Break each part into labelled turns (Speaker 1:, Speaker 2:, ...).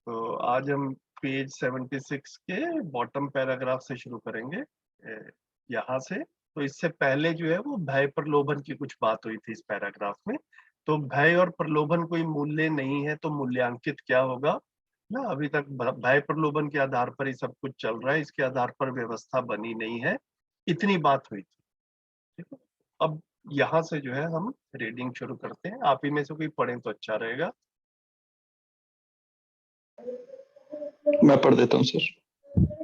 Speaker 1: तो आज हम पेज 76 के बॉटम पैराग्राफ से शुरू करेंगे। यहाँ से तो इससे पहले जो है वो भय प्रलोभन की कुछ बात हुई थी इस पैराग्राफ में। तो भय और प्रलोभन कोई मूल्य नहीं है तो मूल्यांकित क्या होगा ना। अभी तक भय प्रलोभन के आधार पर ही सब कुछ चल रहा है, इसके आधार पर व्यवस्था बनी नहीं है, इतनी बात हुई थी। ठीक है, अब यहाँ से जो है हम रीडिंग शुरू करते हैं। आप ही में से कोई पढ़े तो अच्छा रहेगा।
Speaker 2: मैं पढ़ देता हूँ सर।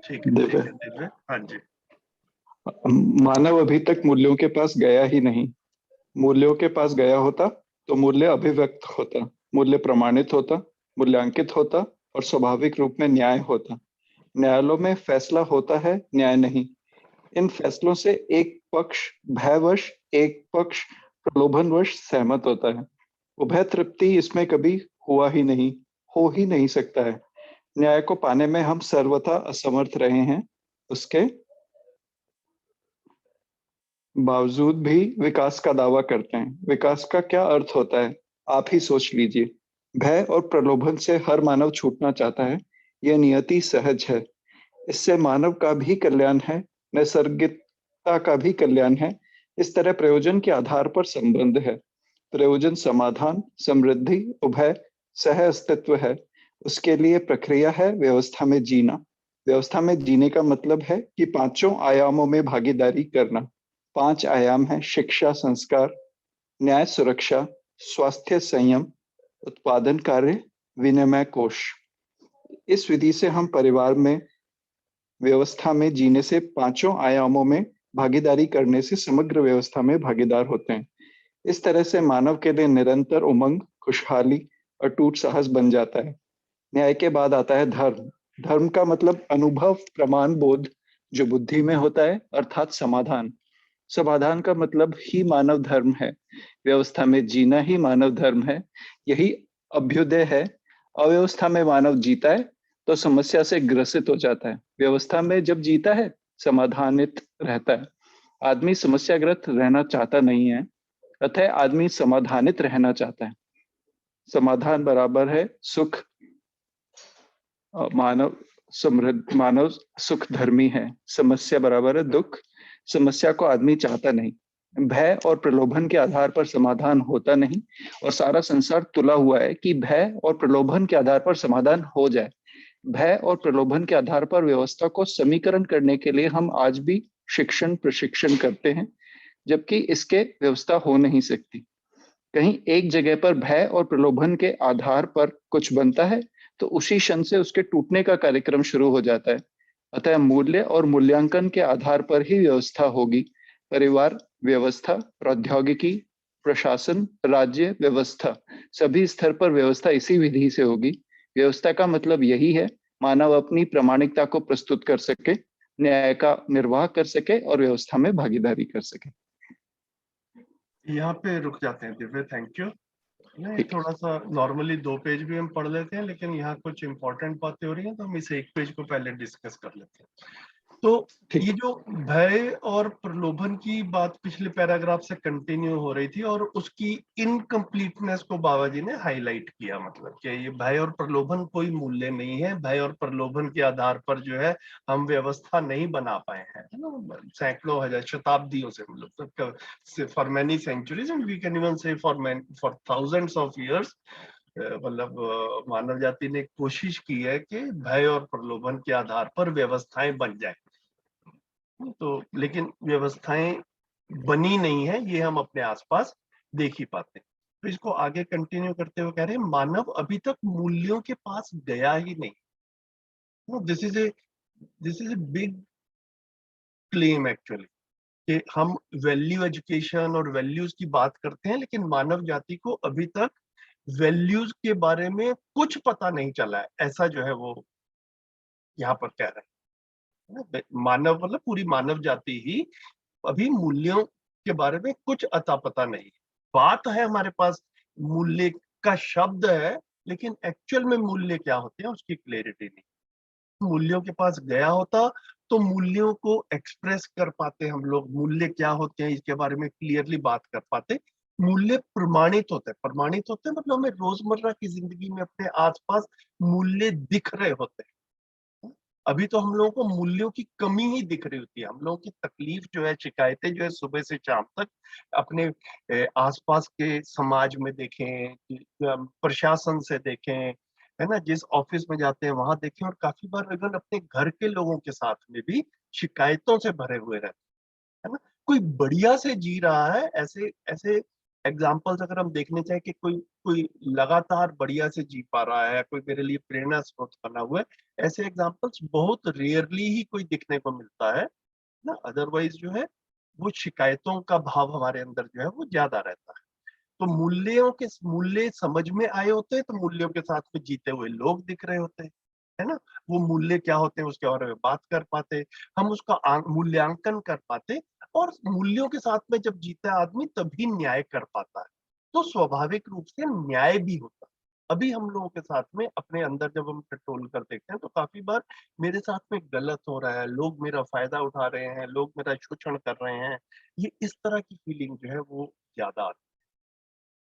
Speaker 1: ठीक है
Speaker 2: दिव्य।
Speaker 1: दिव्य, हाँ जी।
Speaker 2: मानव अभी तक मूल्यों के पास गया ही नहीं। मूल्यों के पास गया होता तो मूल्य अभिव्यक्त होता, मूल्य प्रमाणित होता, मूल्यांकित होता और स्वाभाविक रूप में न्याय होता। न्यायालयों में फैसला होता है, न्याय नहीं। इन फैसलों से एक पक्ष भयवश, एक पक्ष प्रलोभनवश सहमत होता है। उभय तृप्ति इसमें कभी हुआ ही नहीं, हो ही नहीं सकता है। न्याय को पाने में हम सर्वथा असमर्थ रहे हैं, उसके बावजूद भी विकास का दावा करते हैं। विकास का क्या अर्थ होता है, आप ही सोच लीजिए। भय और प्रलोभन से हर मानव छूटना चाहता है, यह नियति सहज है। इससे मानव का भी कल्याण है, नैसर्गिकता का भी कल्याण है। इस तरह प्रयोजन के आधार पर संबंध है। प्रयोजन समाधान, समृद्धि, उभय सह अस्तित्व है। उसके लिए प्रक्रिया है व्यवस्था में जीना। व्यवस्था में जीने का मतलब है कि पांचों आयामों में भागीदारी करना। 5 आयाम है: शिक्षा, संस्कार, न्याय, सुरक्षा, स्वास्थ्य, संयम, उत्पादन कार्य, विनिमय कोश। इस विधि से हम परिवार में व्यवस्था में जीने से, पांचों आयामों में भागीदारी करने से समग्र व्यवस्था में भागीदार होते हैं। इस तरह से मानव के लिए निरंतर उमंग, खुशहाली, अटूट साहस बन जाता है। न्याय के बाद आता है धर्म। धर्म का मतलब अनुभव, प्रमाण, बोध जो बुद्धि में होता है, अर्थात समाधान। समाधान का मतलब ही मानव धर्म है। व्यवस्था में जीना ही मानव धर्म है, यही अभ्युदय है। अव्यवस्था में मानव जीता है तो समस्या से ग्रसित हो जाता है। व्यवस्था में जब जीता है, समाधानित रहता है। आदमी समस्याग्रस्त रहना चाहता नहीं है, अतः आदमी समाधानित रहना चाहता है। समाधान बराबर है सुख। मानव समृद्ध, मानव सुख धर्मी है। समस्या बराबर है दुख। समस्या को आदमी चाहता नहीं। भय और प्रलोभन के आधार पर समाधान होता नहीं, और सारा संसार तुला हुआ है कि भय और प्रलोभन के आधार पर समाधान हो जाए। भय और प्रलोभन के आधार पर व्यवस्था को समीकरण करने के लिए हम आज भी शिक्षण प्रशिक्षण करते हैं, जबकि इसके व्यवस्था हो नहीं सकती। कहीं एक जगह पर भय और प्रलोभन के आधार पर कुछ बनता है तो उसी क्षण से उसके टूटने का कार्यक्रम शुरू हो जाता है। अतः मूल्य और मूल्यांकन के आधार पर ही व्यवस्था होगी। परिवार व्यवस्था, प्रौद्योगिकी, प्रशासन, राज्य व्यवस्था, सभी स्तर पर व्यवस्था इसी विधि से होगी। व्यवस्था का मतलब यही है, मानव अपनी प्रामाणिकता को प्रस्तुत कर सके, न्याय का निर्वाह कर सके और व्यवस्था में भागीदारी कर सके।
Speaker 1: यहाँ पे रुक जाते हैं दिव्य, थैंक यू। नहीं,
Speaker 2: ठीक है।
Speaker 1: थोड़ा सा नॉर्मली 2 पेज भी हम पढ़ लेते हैं, लेकिन यहाँ कुछ इंपॉर्टेंट बातें हो रही हैं तो हम इस 1 पेज को पहले डिस्कस कर लेते हैं। तो
Speaker 2: ठीक।
Speaker 1: ये जो भय और प्रलोभन की बात पिछले पैराग्राफ से कंटिन्यू हो रही थी और उसकी इनकम्प्लीटनेस को बाबा जी ने हाईलाइट किया। मतलब कि ये भय और प्रलोभन कोई मूल्य नहीं है। भय और प्रलोभन के आधार पर जो है हम व्यवस्था नहीं बना पाए हैं, है ना, सैकड़ों हजार शताब्दियों से, मतलब for many centuries and we can even say for thousands of years. मतलब मानव जाति ने कोशिश की है कि भय और प्रलोभन के आधार पर व्यवस्थाएं बन जाए। तो लेकिन व्यवस्थाएं बनी नहीं है, ये हम अपने आसपास देख ही पाते हैं। तो इसको आगे कंटिन्यू करते हुए कह रहे हैं, मानव अभी तक मूल्यों के पास गया ही नहीं। This is a big claim actually, कि हम वैल्यू एजुकेशन और वैल्यूज की बात करते हैं, लेकिन मानव जाति को अभी तक वैल्यूज के बारे में कुछ पता नहीं चला है, ऐसा जो है वो यहाँ पर कह रहे हैं। मानव मतलब पूरी मानव जाति ही अभी मूल्यों के बारे में कुछ अता पता नहीं। बात है हमारे पास, मूल्य का शब्द है, लेकिन एक्चुअल में मूल्य क्या होते हैं उसकी क्लैरिटी नहीं। मूल्यों के पास गया होता तो मूल्यों को एक्सप्रेस कर पाते हम लोग, मूल्य क्या होते हैं इसके बारे में क्लियरली बात कर पाते। मूल्य प्रमाणित होते हैं मतलब हमें रोजमर्रा की जिंदगी में अपने आसपास मूल्य दिख रहे होते हैं। अभी तो हम लोगों को मूल्यों की कमी ही दिख रही होती है, हम लोगों की तकलीफ जो है, शिकायतें जो है सुबह से शाम तक अपने आसपास के समाज में देखें, प्रशासन से देखें, है ना, जिस ऑफिस में जाते हैं वहां देखें, और काफी बार इवन अपने घर के लोगों के साथ में भी शिकायतों से भरे हुए रहते हैं, है ना। कोई बढ़िया से जी रहा है, ऐसे ऐसे एग्जाम्पल्स अगर हम देखने चाहें कि कोई कोई लगातार बढ़िया से जी पा रहा है, कोई मेरे लिए प्रेरणा स्रोत बना हुआ है, ऐसे एग्जाम्पल्स बहुत रेयरली ही कोई दिखने को मिलता है ना। अदरवाइज जो है वो शिकायतों का भाव हमारे अंदर जो है वो ज्यादा रहता है। तो मूल्य समझ में आए होते हैं तो मूल्यों के साथ में जीते हुए लोग दिख रहे होते हैं, है ना। वो मूल्य क्या होते हैं उसके बारे में बात कर पाते, हम उसका मूल्यांकन कर पाते, और मूल्यों के साथ में जब जीता है आदमी तभी न्याय कर पाता है। तो स्वाभाविक रूप से न्याय भी होता है। अभी हम लोगों के साथ में अपने अंदर जब हम पेट्रोल कर देखते हैं तो काफी बार मेरे साथ में गलत हो रहा है, लोग मेरा फायदा उठा रहे हैं, लोग मेरा शोषण कर रहे हैं, ये इस तरह की फीलिंग जो है वो ज्यादा आती है।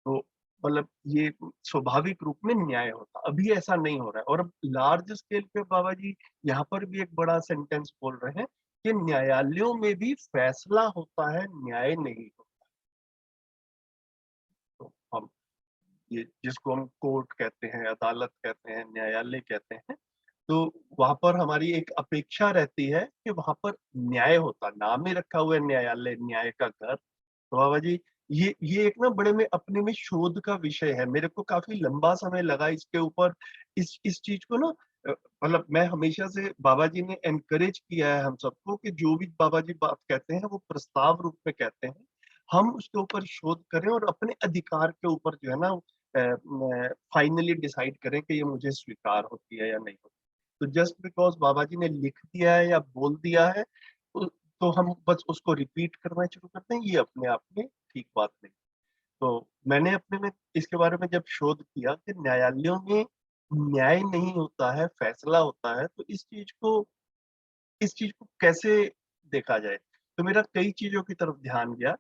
Speaker 1: तो मतलब ये स्वाभाविक रूप में न्याय होता, अभी ऐसा नहीं हो रहा है। और अब लार्ज स्केल पे बाबा जी यहाँ पर भी एक बड़ा सेंटेंस बोल रहे हैं कि न्यायालयों में भी फैसला होता है, न्याय नहीं होता। तो हम ये जिसको हम कोर्ट कहते हैं, अदालत कहते हैं, न्यायालय कहते हैं, तो वहां पर हमारी एक अपेक्षा रहती है कि वहां पर न्याय होता, नाम ही रखा हुआ है न्यायालय, न्याय का घर। तो बाबा जी ये एक ना बड़े में अपने में शोध का विषय है, मेरे को काफी लंबा समय लगा इसके ऊपर, इस चीज को ना मतलब मैं हमेशा से बाबा जी ने एनकरेज किया है हम सबको कि जो भी बाबा जी बात कहते हैं वो प्रस्ताव रूप में कहते हैं, हम उसके ऊपर शोध करें और अपने अधिकार के ऊपर जो है ना फाइनली डिसाइड करें कि ये मुझे स्वीकार होती है या नहीं होती। तो जस्ट बिकॉज बाबा जी ने लिख दिया है या बोल दिया है तो हम बस उसको रिपीट करना शुरू करते हैं, ये अपने आप में ठीक बात नहीं। तो मैंने अपने में इसके बारे में जब शोध किया कि न्यायालयों में न्याय नहीं होता है, फैसला होता है, तो इस चीज को कैसे देखा जाए, तो मेरा कई चीजों की तरफ ध्यान गया।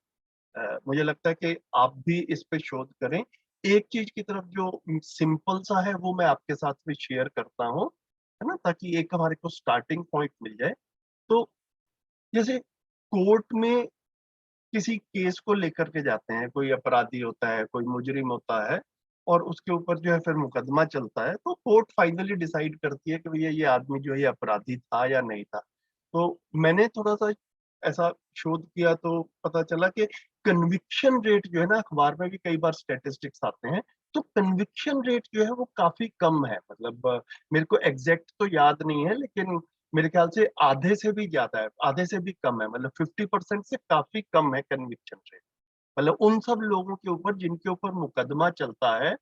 Speaker 1: मुझे लगता है कि आप भी इस पे शोध करें। एक चीज की तरफ जो सिंपल सा है वो मैं आपके साथ में शेयर करता हूँ, है ना, ताकि एक हमारे को स्टार्टिंग पॉइंट मिल जाए। तो जैसे कोर्ट में किसी केस को लेकर के जाते हैं, कोई अपराधी होता है, कोई मुजरिम होता है, और उसके ऊपर जो है फिर मुकदमा चलता है, तो कोर्ट फाइनली डिसाइड करती है कि भैया ये आदमी जो है ये अपराधी था या नहीं था। तो मैंने थोड़ा सा ऐसा शोध किया तो पता चला कि कन्विक्शन रेट जो है ना, अखबार में भी कई बार स्टेटिस्टिक्स आते हैं, तो कन्विक्शन रेट जो है वो काफी कम है। मतलब मेरे को एग्जैक्ट तो याद नहीं है, लेकिन मेरे ख्याल से आधे से भी ज्यादा है, आधे से भी कम है, मतलब 50% से काफी कम है कन्विक्शन रेट। मतलब उन सब लोगों के ऊपर जिनके ऊपर मुकदमा चलता है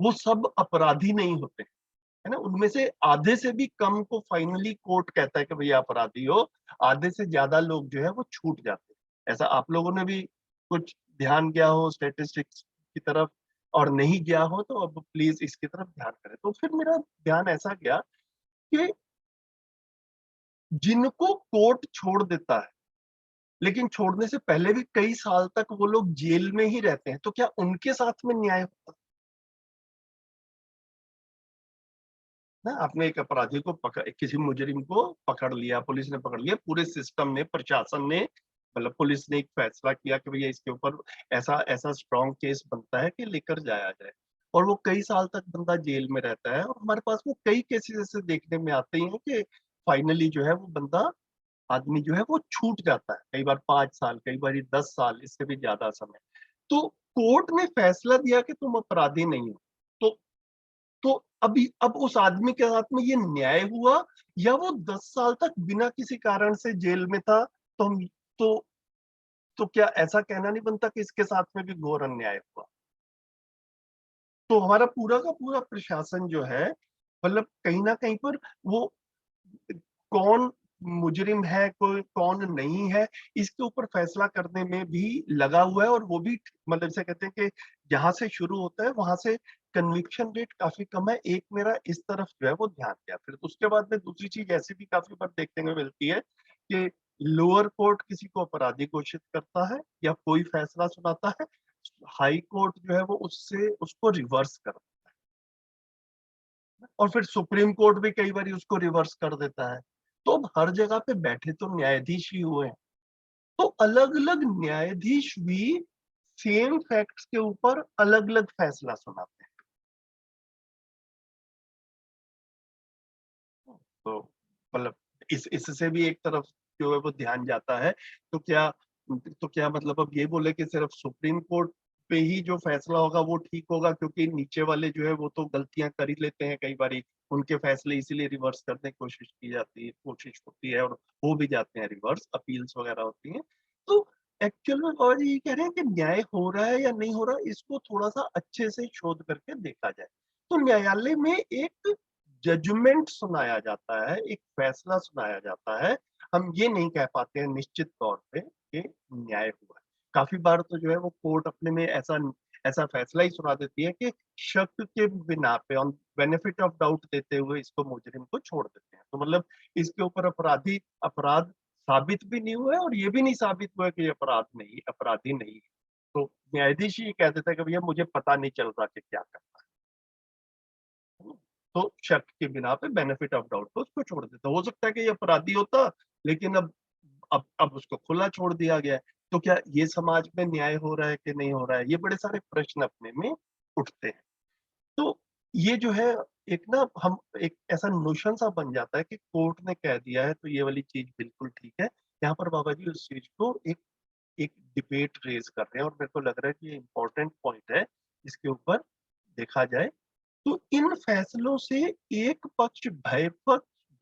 Speaker 1: वो सब अपराधी नहीं होते, है ना, उनमें से आधे से भी कम को फाइनली कोर्ट कहता है कि भैया अपराधी हो, आधे से ज्यादा लोग जो है वो छूट जाते हैं। ऐसा आप लोगों ने भी कुछ ध्यान गया हो स्टेटिस्टिक्स की तरफ, और नहीं गया हो तो अब प्लीज इसकी तरफ ध्यान करें। तो फिर मेरा ध्यान ऐसा गया कि जिनको कोर्ट छोड़ देता है, लेकिन छोड़ने से पहले भी कई साल तक वो लोग जेल में ही रहते हैं, तो क्या उनके साथ में न्याय होता है ना। आपने एक अपराधी को पकड़, किसी मुजरिम को पकड़ लिया, पुलिस ने पकड़ लिया, पूरे सिस्टम ने, प्रशासन ने, मतलब पुलिस ने एक फैसला किया कि भैया इसके ऊपर ऐसा ऐसा स्ट्रॉन्ग केस बनता है कि लेकर जाया जाए, और वो कई साल तक बंदा जेल में रहता है, और हमारे पास में कई केसेस ऐसे देखने में आते हैं कि फाइनली जो है वो बंदा, आदमी जो है वो छूट जाता है, कई बार 5 साल, कई बार 10 साल, इससे भी ज्यादा समय। तो कोर्ट ने फैसला दिया कि तुम अपराधी नहीं हो, तो तो अभी अब उस आदमी के साथ में ये न्याय हुआ, या वो 10 साल तक बिना किसी कारण से जेल में था, तो हम तो तो क्या ऐसा कहना नहीं बनता कि इसके साथ में भी घोर अन्याय हुआ। तो हमारा पूरा का पूरा प्रशासन जो है, मतलब कहीं ना कहीं पर वो कौन मुजरिम है, कोई कौन नहीं है, इसके ऊपर फैसला करने में भी लगा हुआ है, और वो भी मतलब इसे कहते हैं कि जहां से शुरू होता है वहां से कन्विक्शन रेट काफी कम है। एक मेरा इस तरफ जो है वो ध्यान गया। फिर उसके बाद में दूसरी चीज ऐसी भी काफी बार देखने को मिलती है कि लोअर कोर्ट किसी को अपराधी घोषित करता है या कोई फैसला सुनाता है, हाई कोर्ट जो है वो उससे उसको रिवर्स कर, और फिर सुप्रीम कोर्ट भी कई बार उसको रिवर्स कर देता है। तो अब हर जगह पे बैठे तो न्यायाधीश ही हुए हैं, तो अलग अलग न्यायाधीश भी सेम फैक्ट्स के ऊपर अलग अलग फैसला सुनाते हैं। तो मतलब इस इससे भी एक तरफ जो है वो ध्यान जाता है। तो क्या मतलब अब ये बोले कि सिर्फ सुप्रीम कोर्ट पे ही जो फैसला होगा वो ठीक होगा, क्योंकि नीचे वाले जो है वो तो गलतियां कर ही लेते हैं कई बारी, उनके फैसले इसीलिए रिवर्स करने की कोशिश होती है, और हो भी जाते हैं रिवर्स, अपील्स वगैरह होती हैं। तो एक्चुअल में बाबा जी ये कह रहे हैं कि न्याय हो रहा है या नहीं हो रहा, इसको थोड़ा सा अच्छे से शोध करके देखा जाए। तो न्यायालय में एक जजमेंट सुनाया जाता है, एक फैसला सुनाया जाता है। हम ये नहीं कह पाते हैं निश्चित तौर पे कि न्याय हुआ है। काफ़ी बार तो जो है वो कोर्ट अपने में ऐसा ऐसा फैसला ही सुना देती है कि शक के बिना पे, ऑन बेनिफिट ऑफ डाउट देते हुए इसको मुजरिम को छोड़ देते हैं। तो मतलब इसके ऊपर अपराध साबित भी नहीं हुआ है, और ये भी नहीं साबित हुआ है कि ये अपराधी नहीं है। तो न्यायाधीश ही कह देता है कि भैया मुझे पता नहीं चल रहा कि क्या करना है। तो शक के बिना पे बेनिफिट ऑफ डाउट पे उसको छोड़ देता। हो सकता है कि ये अपराधी होता, लेकिन अब उसको खुला छोड़ दिया गया है। तो क्या ये समाज में न्याय हो रहा है कि नहीं हो रहा है? ये बड़े सारे प्रश्न अपने में उठते हैं। तो ये जो है एक ना हम एक ऐसा नोशन सा बन जाता है कि कोर्ट ने कह दिया है तो ये वाली चीज बिल्कुल ठीक है। यहाँ पर बाबा जी उस चीज को एक एक डिबेट रेज कर रहे हैं, और मेरे को लग रहा है कि ये इम्पोर्टेंट पॉइंट है, इसके ऊपर देखा जाए। तो इन फैसलों से एक पक्ष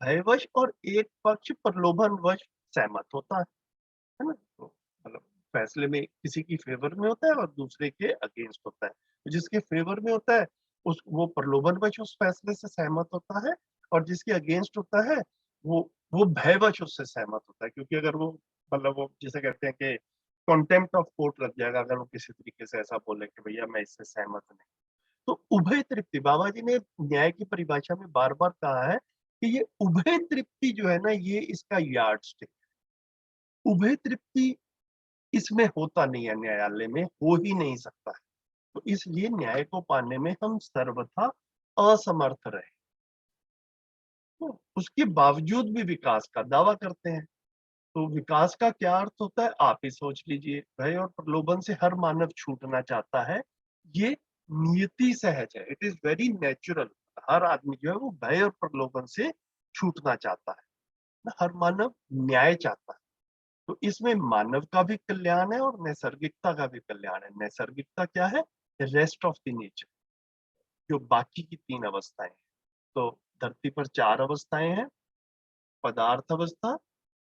Speaker 1: भयवश और एक पक्ष प्रलोभनवश सहमत होता है ना? तो मतलब फैसले में किसी की फेवर में होता है और दूसरे के अगेंस्ट होता है। तो जिसके फेवर में होता है उस वो प्रलोभनवश उस फैसले से सहमत होता है, और जिसके अगेंस्ट होता है वो वो भयवश उससे सहमत होता है, क्योंकि अगर वो मतलब वो जिसे कहते हैं कि कॉन्टेम्प्ट ऑफ कोर्ट लग जाएगा अगर वो किसी तरीके से ऐसा बोले कि भैया मैं इससे सहमत नहीं। तो उभय तृप्ति बाबा जी ने न्याय की परिभाषा में बार बार कहा है कि ये उभय तृप्ति जो है ना ये इसका यार्डस्टिक। उभय तृप्ति इसमें होता नहीं है, न्यायालय में हो ही नहीं सकता है। तो इसलिए न्याय को पाने में हम सर्वथा असमर्थ रहे, तो उसके बावजूद भी विकास का दावा करते हैं। तो विकास का क्या अर्थ होता है आप ही सोच लीजिए। भय और प्रलोभन से हर मानव छूटना चाहता है, ये नियति सहज है, इट इज वेरी नेचुरल। हर आदमी जो है वो भय और प्रलोभन से छूटना चाहता है ना, हर मानव न्याय चाहता है। तो इसमें मानव का भी कल्याण है और नैसर्गिकता का भी कल्याण है। नैसर्गिकता क्या है? रेस्ट ऑफ द नेचर, जो बाकी की तीन अवस्थाएं हैं। तो धरती पर चार अवस्थाएं हैं: पदार्थ अवस्था,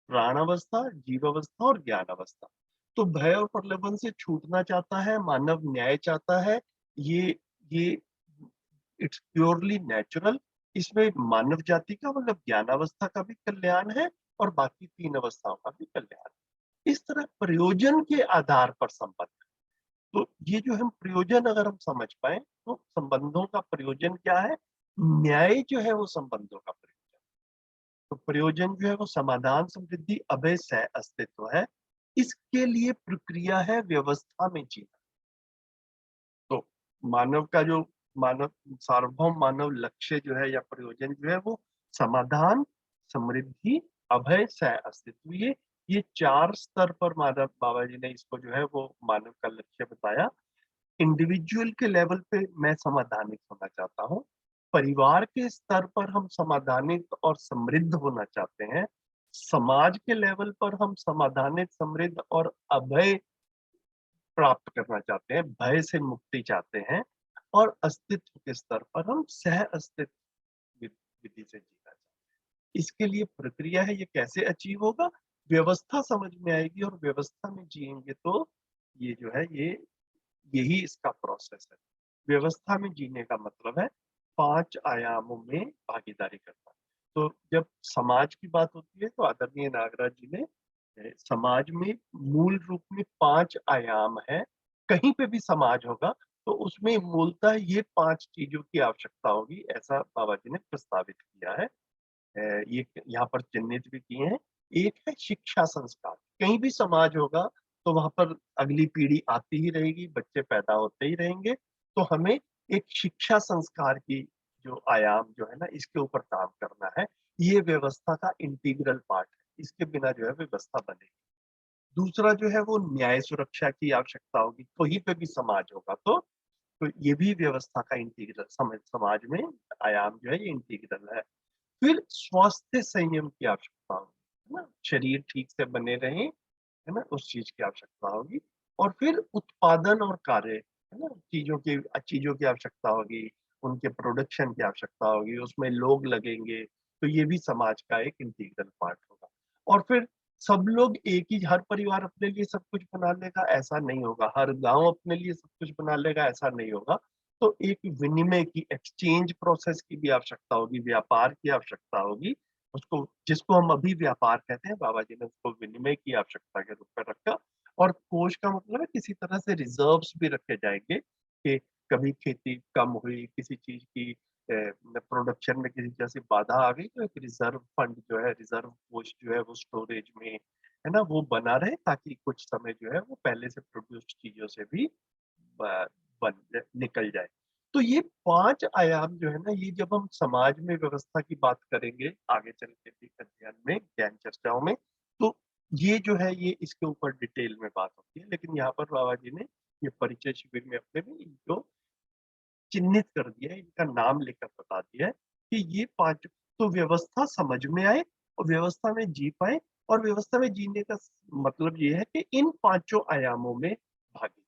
Speaker 1: प्राण अवस्था, जीव अवस्था और ज्ञान अवस्था। तो भय और प्रलोभन से छूटना चाहता है मानव, न्याय चाहता है। ये इट्स प्योरली नेचुरल। इसमें मानव जाति का मतलब ज्ञान अवस्था का भी कल्याण है और बाकी तीन अवस्थाओं का भी कल्याण है। इस तरह प्रयोजन के आधार पर संबंध। तो ये जो हम प्रयोजन अगर हम समझ पाए तो संबंधों का प्रयोजन क्या है? न्याय जो है वो संबंधों का प्रयोजन। तो प्रयोजन जो है वो समाधान, समृद्धि, अभय, सह अस्तित्व है। इसके लिए प्रक्रिया है व्यवस्था में जीना। तो मानव का जो मानव सार्वभौम मानव लक्ष्य जो है या प्रयोजन जो है वो समाधान, समृद्धि, अभय, सह अस्तित्व। ये चार स्तर पर मानव बाबा जी ने इसको जो है वो मानव का लक्ष्य बताया। इंडिविजुअल के लेवल पे मैं समाधानिक होना चाहता हूँ, परिवार के स्तर पर हम समाधानिक और समृद्ध होना चाहते हैं, समाज के लेवल पर हम समाधानिक, समृद्ध और अभय प्राप्त करना चाहते हैं, भय से मुक्ति चाहते हैं, और अस्तित्व के स्तर पर हम सह अस्तित्व विधि से जीना चाहते हैं। इसके लिए प्रक्रिया है, ये कैसे अचीव होगा? व्यवस्था समझ में आएगी और व्यवस्था में जिएंगे तो ये जो है ये यही इसका प्रोसेस है। व्यवस्था में जीने का मतलब है पांच आयामों में भागीदारी करना। तो जब समाज की बात होती है तो आदरणीय नागराज जी ने समाज में मूल रूप में पांच आयाम है। कहीं पे भी समाज होगा तो उसमें मूलतः ये पांच चीजों की आवश्यकता होगी, ऐसा बाबा जी ने प्रस्तावित किया है। ये यहाँ पर चिन्हित भी किए हैं। एक है शिक्षा संस्कार। कहीं भी समाज होगा तो वहां पर अगली पीढ़ी आती ही रहेगी, बच्चे पैदा होते ही रहेंगे। तो हमें एक शिक्षा संस्कार की जो आयाम जो है ना, इसके ऊपर काम करना है। ये व्यवस्था का इंटीग्रल पार्ट है, इसके बिना जो है व्यवस्था बनेगी। दूसरा जो है वो न्याय सुरक्षा की आवश्यकता होगी, वहीं पे भी समाज होगा। तो ये भी व्यवस्था का इंटीग्रल, समाज में आयाम जो है ये इंटीग्रल है। फिर स्वास्थ्य संयम की आवश्यकता होगी, है ना? शरीर ठीक से बने रहे, है ना? उस चीज की आवश्यकता होगी। और फिर उत्पादन और कार्य, है ना? चीजों की आवश्यकता होगी, उनके प्रोडक्शन की आवश्यकता होगी, उसमें लोग लगेंगे। तो ये भी समाज का एक इंटीग्रल पार्ट होगा। और फिर सब लोग एक ही, हर परिवार अपने लिए सब कुछ बना लेगा ऐसा नहीं होगा, हर गांव अपने लिए सब कुछ बना लेगा ऐसा नहीं होगा। तो एक विनिमय की, एक्सचेंज प्रोसेस की भी आवश्यकता होगी, व्यापार की आवश्यकता होगी। उसको, जिसको हम अभी व्यापार कहते हैं, बाबा जी ने उसको विनिमय की आवश्यकता के रूप में रखा। और कोष का मतलब है किसी तरह से रिजर्व्स भी रखे जाएंगे कि कभी खेती कम हुई, किसी चीज की प्रोडक्शन में किसी जैसी बाधा आ गई, तो एक रिजर्व फंड जो है, रिजर्व कोष जो है वो स्टोरेज में, है ना, वो बना रहे, ताकि कुछ समय जो है वो पहले से प्रोड्यूस्ड चीजों से भी ब- निकल जाए। तो ये 5 आयाम जो है ना, ये जब हम समाज में व्यवस्था की बात करेंगे आगे चल के भी अध्ययन में, ज्ञान चर्चाओं में, तो ये जो है ये इसके ऊपर डिटेल में बात होती है। लेकिन यहाँ पर बाबा जी ने ये परिचय शिविर में अपने में इनको चिन्हित कर दिया है, इनका नाम लेकर बता दिया है कि ये 5, तो व्यवस्था समझ में आए और व्यवस्था में जी पाए। और व्यवस्था में जीने का मतलब ये है कि इन 5 आयामों में भागी।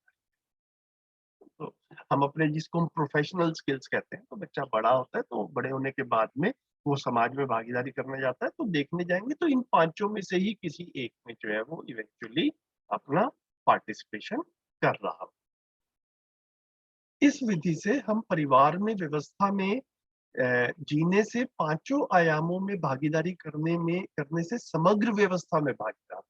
Speaker 1: तो हम अपने, जिसको हम प्रोफेशनल स्किल्स कहते हैं, तो बच्चा बड़ा होता है तो बड़े होने के बाद में वो समाज में भागीदारी करने जाता है, तो देखने जाएंगे तो इन 5 में से ही किसी एक में जो है वो इवेंचुअली अपना पार्टिसिपेशन कर रहा हो। इस विधि से हम परिवार में व्यवस्था में जीने से 5 आयामों में भागीदारी करने से समग्र व्यवस्था में भागीदार।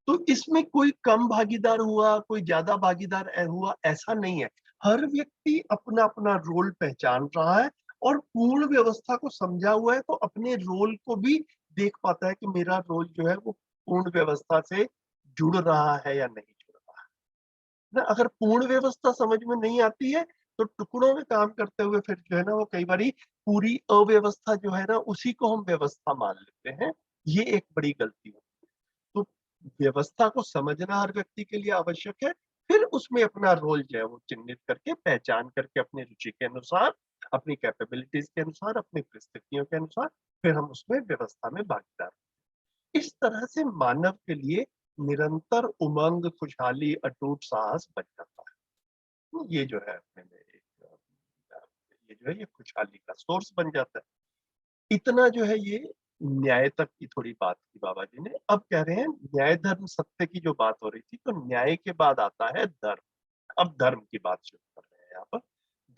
Speaker 1: तो इसमें कोई कम भागीदार हुआ, कोई ज्यादा भागीदार हुआ, ऐसा नहीं है। हर व्यक्ति अपना अपना रोल पहचान रहा है और पूर्ण व्यवस्था को समझा हुआ है, तो अपने रोल को भी देख पाता है कि मेरा रोल जो है वो पूर्ण व्यवस्था से जुड़ रहा है या नहीं जुड़ रहा है ना। अगर पूर्ण व्यवस्था समझ में नहीं आती है, तो टुकड़ों में काम करते हुए फिर जो है ना वो कई बारी पूरी अव्यवस्था जो है ना, उसी को हम व्यवस्था मान लेते हैं। ये एक बड़ी गलती है। तो व्यवस्था को समझना हर व्यक्ति के लिए आवश्यक है। फिर उसमें अपना रोल जो है वो चिन्हित करके, पहचान करके, अपनी रुचि के अनुसार, अपनी कैपेबिलिटीज के अनुसार, अपनी परिस्थितियों के अनुसार, फिर हम उसमें व्यवस्था में भागीदार। इस तरह से मानव के लिए निरंतर उमंग, खुशहाली, अटूट साहस बन जाता है। तो ये जो है अपने में एक ये जो है ये खुशहाली का सोर्स बन जाता है। इतना जो है ये न्याय तक की थोड़ी बात की बाबा जी ने। अब कह रहे हैं न्याय धर्म सत्य की जो बात हो रही थी, तो न्याय के बाद आता है धर्म। अब धर्म की बात शुरू कर रहे हैं यहाँ पर।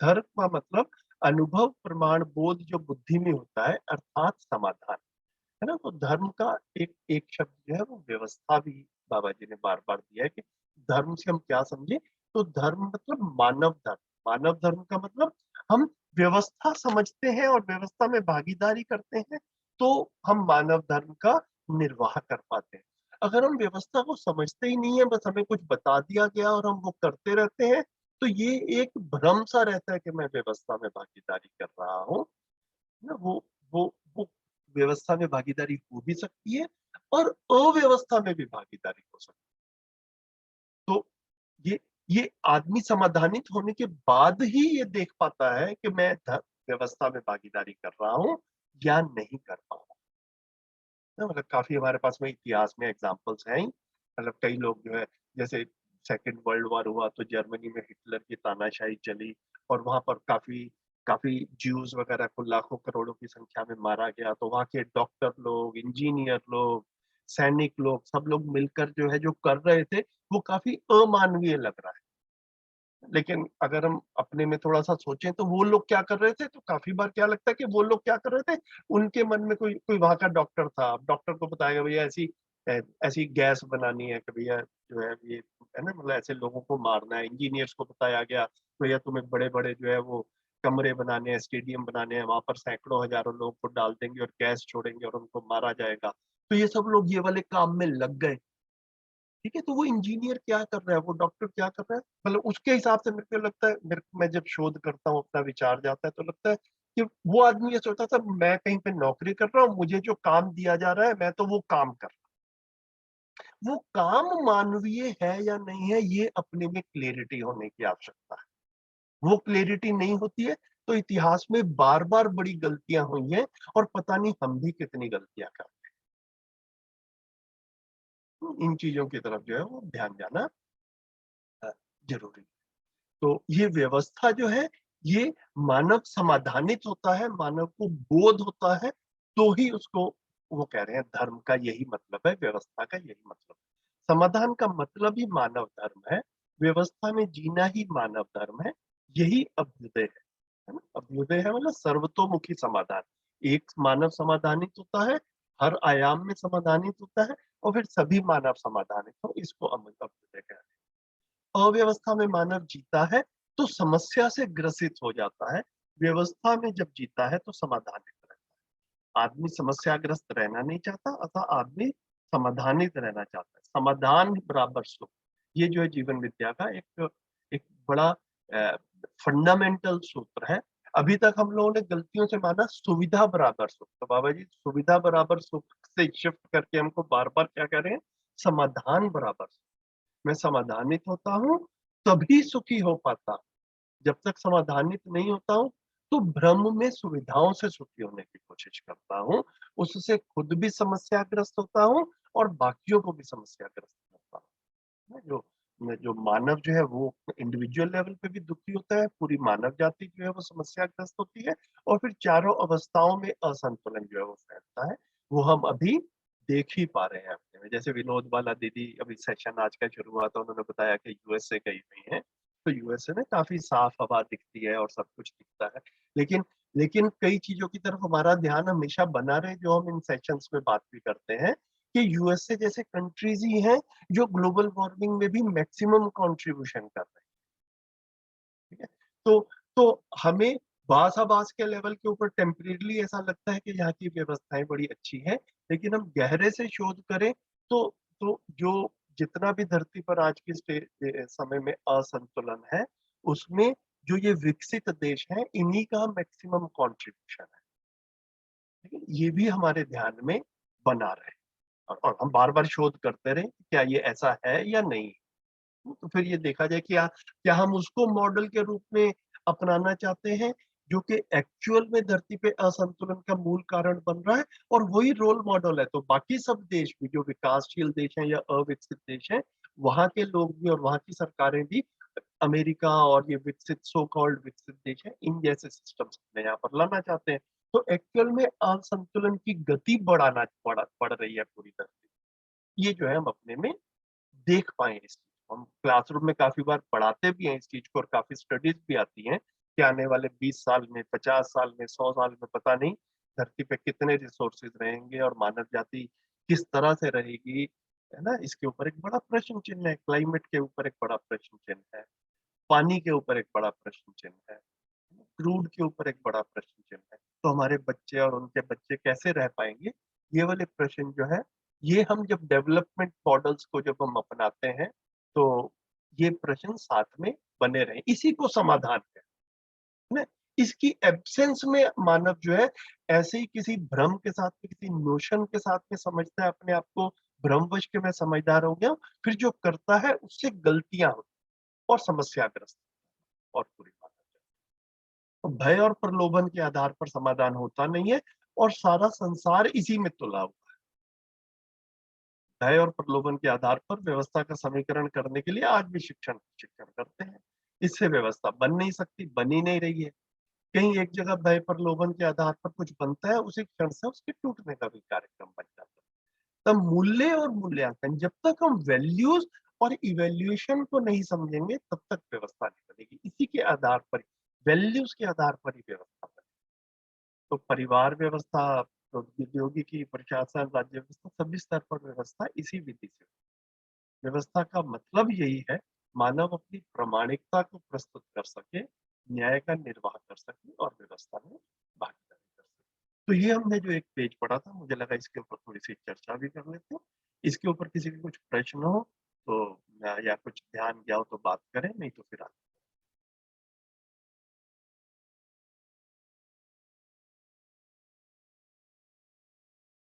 Speaker 1: धर्म का मतलब अनुभव, प्रमाण, बोध जो बुद्धि में होता है, अर्थात समाधान, है ना। तो धर्म का एक एक शब्द जो है वो व्यवस्था भी बाबा जी ने बार बार दिया है कि धर्म से हम क्या समझे। तो धर्म मतलब मानव धर्म। मानव धर्म का मतलब हम व्यवस्था समझते हैं और व्यवस्था में भागीदारी करते हैं, तो हम मानव धर्म का निर्वाह कर पाते हैं। अगर हम व्यवस्था को समझते ही नहीं है, बस हमें कुछ बता दिया गया और हम वो करते रहते हैं, तो ये एक भ्रम सा रहता है कि मैं व्यवस्था में भागीदारी कर रहा हूँ ना। वो व्यवस्था में भागीदारी हो भी सकती है और अव्यवस्था में भी भागीदारी हो सकती है। तो ये ये आदमी समाधानित होने के बाद ही ये देख पाता है कि मैं व्यवस्था में भागीदारी कर रहा हूँ या नहीं कर पा रहा हूँ। मतलब काफी हमारे पास में इतिहास में एग्जाम्पल्स हैं ही। मतलब कई लोग जो है, जैसे सेकेंड वर्ल्ड वॉर हुआ तो जर्मनी में हिटलर की तानाशाही चली, और वहां पर काफी काफी ज्यूज वगैरह को लाखों करोड़ों की संख्या में मारा गया। तो वहां के डॉक्टर लोग, इंजीनियर लोग, सैनिक लोग, सब लोग मिलकर जो है जो कर रहे थे, वो काफी अमानवीय लग रहा है। लेकिन अगर हम अपने में थोड़ा सा सोचें तो वो लोग क्या कर रहे थे, तो काफी बार क्या लगता है कि वो लोग क्या कर रहे थे, उनके मन में कोई कोई वहां का डॉक्टर था, डॉक्टर को बताया भैया ऐसी ऐसी गैस बनानी है कि भैया जो है ये, है ना, मतलब ऐसे लोगों को मारना है। इंजीनियर्स को बताया गया भैया तुम्हें बड़े बड़े जो है वो कमरे बनाने हैं, स्टेडियम बनाने हैं, वहां पर सैकड़ों हजारों लोग को डाल देंगे और गैस छोड़ेंगे और उनको मारा जाएगा। तो ये सब लोग ये वाले काम में लग गए। ठीक है, तो वो इंजीनियर क्या कर रहा है, वो डॉक्टर क्या कर रहा है, मतलब उसके हिसाब से मेरे को लगता है, मैं जब शोध करता हूँ, अपना विचार जाता है, तो लगता है कि वो आदमी ये सोचता था मैं कहीं पे नौकरी कर रहा हूँ, मुझे जो काम दिया जा रहा है मैं तो वो काम कर रहा हूँ। वो काम मानवीय है या नहीं है, ये अपने में क्लेरिटी होने की आवश्यकता है। वो क्लेरिटी नहीं होती है तो इतिहास में बार बार बड़ी गलतियां हुई हैं, और पता नहीं हम भी कितनी गलतियां कर रहे हैं। इन चीजों की तरफ जो है वो ध्यान जाना जरूरी है। तो ये व्यवस्था जो है, ये मानव समाधानित होता है, मानव को बोध होता है, तो ही उसको वो कह रहे हैं धर्म का यही मतलब है, व्यवस्था का यही मतलब है। समाधान का मतलब ही मानव धर्म है, व्यवस्था में जीना ही मानव धर्म है, यही अभ्युदय है ना। अभ्युदय है मतलब सर्वतोमुखी समाधान। एक मानव समाधानित होता है, हर आयाम में समाधानित होता है, और फिर सभी मानव समाधानित हो, इसको अभ्युदय कहते हैं। अव्यवस्था में मानव जीता है तो समस्या से ग्रसित हो जाता है, व्यवस्था में जब जीता है तो समाधानित रहता है। आदमी समस्याग्रस्त रहना नहीं चाहता, अतः आदमी समाधानित रहना चाहता है। समाधान बराबर सुख, ये जो है जीवन विद्या का एक एक बड़ा फंडामेंटल सूत्र है। अभी तक हम लोगों ने गलतियों से माना सुविधा बराबर सुख, तो बाबा जी सुविधा बराबर सुख से शिफ्ट करके हमको बार बार क्या कह रहे हैं, समाधान बराबर सुख। मैं समाधानित होता हूँ तभी सुखी हो पाता। जब तक समाधानित नहीं होता हूँ तो भ्रम में सुविधाओं से सुखी होने की कोशिश करता हूँ, उससे खुद भी समस्याग्रस्त होता हूँ और बाकियों को भी समस्याग्रस्त करता हूँ। जो मानव जो है वो इंडिविजुअल लेवल पे भी दुखी होता है, पूरी मानव जाति जो है वो समस्याग्रस्त होती है, और फिर चारों अवस्थाओं में असंतुलन जो है वो फैलता है। वो हम अभी देख ही पा रहे हैं अपने में। जैसे विनोद वाला दीदी अभी सेशन आज का शुरू हुआ था, उन्होंने बताया कि यूएसए गई हुई है, तो यूएसए में काफी साफ हवा दिखती है और सब कुछ दिखता है, लेकिन लेकिन कई चीजों की तरफ हमारा ध्यान हमेशा बना रहे, जो हम इन सेशंस में बात भी करते हैं, कि यूएसए जैसे कंट्रीज ही हैं जो ग्लोबल वार्मिंग में भी मैक्सिमम कंट्रीब्यूशन कर रहे हैं। ठीक है, तो हमें बास के लेवल के ऊपर टेम्परेली ऐसा लगता है कि यहाँ की व्यवस्थाएं बड़ी अच्छी है, लेकिन हम गहरे से शोध करें तो जो जितना भी धरती पर आज के समय में असंतुलन है, उसमें जो ये विकसित देश हैं, इन्हीं का मैक्सिमम कंट्रीब्यूशन है। ठीक है, ये भी हमारे ध्यान में बना रहे, और हम बार बार शोध करते रहे क्या ये ऐसा है या नहीं। तो फिर ये देखा जाए कि क्या हम उसको मॉडल के रूप में अपनाना चाहते हैं, जो कि एक्चुअल में धरती पे असंतुलन का मूल कारण बन रहा है, और वही रोल मॉडल है तो बाकी सब देश भी, जो विकासशील देश हैं या अविकसित देश हैं, वहां के लोग भी और वहां की सरकारें भी अमेरिका और ये विकसित सो कॉल्ड विकसित देश हैं, इन जैसे सिस्टम्स अपने यहाँ पर लाना चाहते हैं। तो एक्चुअल में असंतुलन की गति बढ़ रही है पूरी धरती। ये जो है हम अपने में देख पाए इस चीज को। हम क्लासरूम में काफी बार पढ़ाते भी हैं इस चीज को, और काफी स्टडीज भी आती हैं कि आने वाले 20 साल में, 50 साल में, 100 साल में पता नहीं धरती पे कितने रिसोर्सेज रहेंगे और मानव जाति किस तरह से रहेगी, है ना। इसके ऊपर एक बड़ा प्रश्न चिन्ह है, क्लाइमेट के ऊपर एक बड़ा प्रश्न चिन्ह है, पानी के ऊपर एक बड़ा प्रश्न चिन्ह है, क्रूड के ऊपर एक बड़ा प्रश्न चिन्ह है। तो हमारे बच्चे और उनके बच्चे कैसे रह पाएंगे, ये वाले प्रश्न जो है, ये हम जब डेवलपमेंट मॉडल्स को जब हम अपनाते हैं, तो ये प्रश्न साथ में बने रहे, इसी को समाधान है ना। इसकी एब्सेंस में मानव जो है ऐसे ही किसी भ्रम के साथ में, किसी नोशन के साथ में समझता है अपने आप को भ्रमवश के मैं समझदार हो गया हूं, फिर जो करता है उससे गलतियां होती और समस्याग्रस्त और पूरी बात है। तो भय और प्रलोभन के आधार पर समाधान होता नहीं है, और सारा संसार इसी में तुला हुआ है। भय और प्रलोभन के आधार पर व्यवस्था का समीकरण करने के लिए आज भी शिक्षण शिक्षण करते हैं। इससे व्यवस्था बन नहीं सकती, बन ही नहीं रही है। कहीं एक जगह भय प्रलोभन के आधार पर कुछ बनता है, उसी क्षण से उसके टूटने का भी कार्यक्रम बन जाता है। तब मूल्य और मूल्यांकन, जब तक हम वैल्यूज और इवेल्युएशन को नहीं समझेंगे तब तक व्यवस्था नहीं बनेगी। इसी के आधार पर, वैल्यूज के आधार पर ही व्यवस्था बनेगी। तो परिवार व्यवस्था, प्रौद्योगिकी, प्रशासन, राज्य व्यवस्था, सभी स्तर पर व्यवस्था इसी विधि से। व्यवस्था का मतलब यही है, मानव अपनी प्रामाणिकता को प्रस्तुत कर सके, न्याय का निर्वाह कर सके और व्यवस्था में भागीदारी कर सके। तो ये हमने जो एक पेज पढ़ा था, मुझे लगा इसके ऊपर थोड़ी सी चर्चा भी कर लेते हैं। इसके ऊपर किसी के कुछ प्रश्न हो तो या कुछ ध्यान गया हो तो बात करें, नहीं तो फिर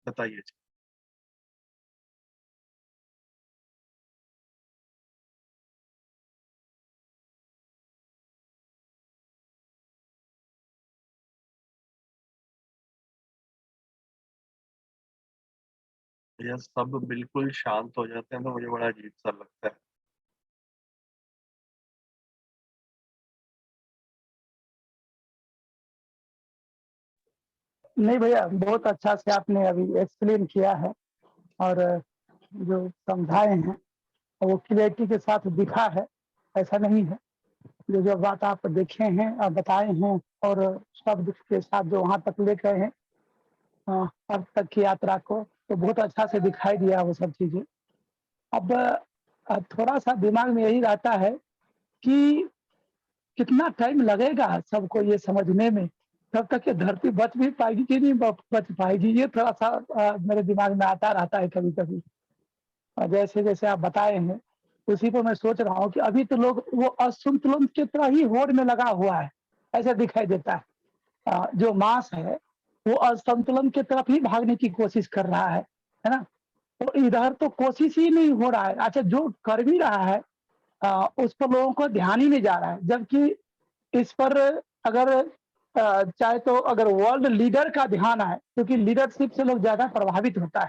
Speaker 1: बताइए। भैया सब बिल्कुल शांत हो जाते हैं तो मुझे बड़ा अजीब सा लगता है।
Speaker 3: नहीं भैया, बहुत अच्छा से आपने अभी एक्सप्लेन किया है और जो समझाए हैं वो क्लियरिटी के साथ दिखा है। ऐसा नहीं है, जो जो बात आप देखे हैं और बताए हैं और शब्द के साथ जो वहाँ तक ले गए हैं अब तक की यात्रा को, तो बहुत अच्छा से दिखाई दिया वो सब चीजें। अब थोड़ा सा दिमाग में यही रहता है कि कितना टाइम लगेगा सबको ये समझने में, तब तक ये धरती बच भी पाएगी कि नहीं बच पाएगी, ये थोड़ा सा मेरे दिमाग में आता रहता है कभी कभी। जैसे जैसे आप बताए हैं उसी पर मैं सोच रहा हूँ कि अभी तो लोग वो असंतुलन की तरह ही होड़ में लगा हुआ है, ऐसा दिखाई देता है। जो मांस है वो असंतुलन की तरफ ही भागने की कोशिश कर रहा है ना। तो इधर तो कोशिश ही नहीं हो रहा है। अच्छा, जो कर भी रहा है उस पर लोगों को ध्यान ही नहीं जा रहा है, जबकि इस पर अगर चाहे तो अगर वर्ल्ड लीडर का ध्यान आए, क्योंकि लीडरशिप से लोग ज्यादा प्रभावित होता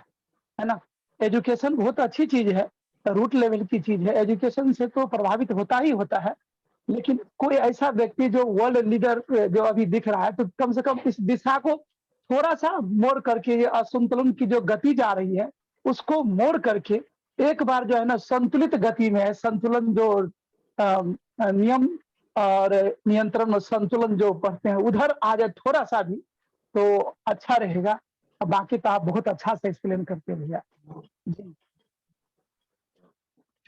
Speaker 3: है ना। एजुकेशन बहुत अच्छी चीज है, रूट लेवल की चीज है, एजुकेशन से तो प्रभावित होता ही होता है। लेकिन कोई ऐसा व्यक्ति जो वर्ल्ड लीडर जो अभी दिख रहा है, तो कम से कम इस दिशा को थोड़ा सा मोड़ करके, ये असंतुलन की जो गति जा रही है उसको मोड़ करके एक बार जो है ना संतुलित गति में है, संतुलन जो नियम और नियंत्रण और संतुलन जो पढ़ते हैं उधर आ जाए थोड़ा सा भी, तो अच्छा रहेगा। बाकी तो आप बहुत अच्छा से एक्सप्लेन करते हैं भैया जी।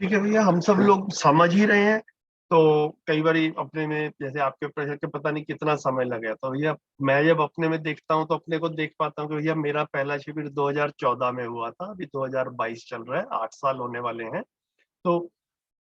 Speaker 1: ठीक है भैया, हम सब लोग समझ ही रहे हैं। तो कई बार अपने में जैसे आपके प्रेशर के पता नहीं कितना समय लगा, तो भैया मैं जब अपने में देखता हूँ तो अपने को देख पाता हूँ कि भैया मेरा पहला शिविर 2014 में हुआ था, अभी 2022 चल रहा है, 8 साल होने वाले हैं। तो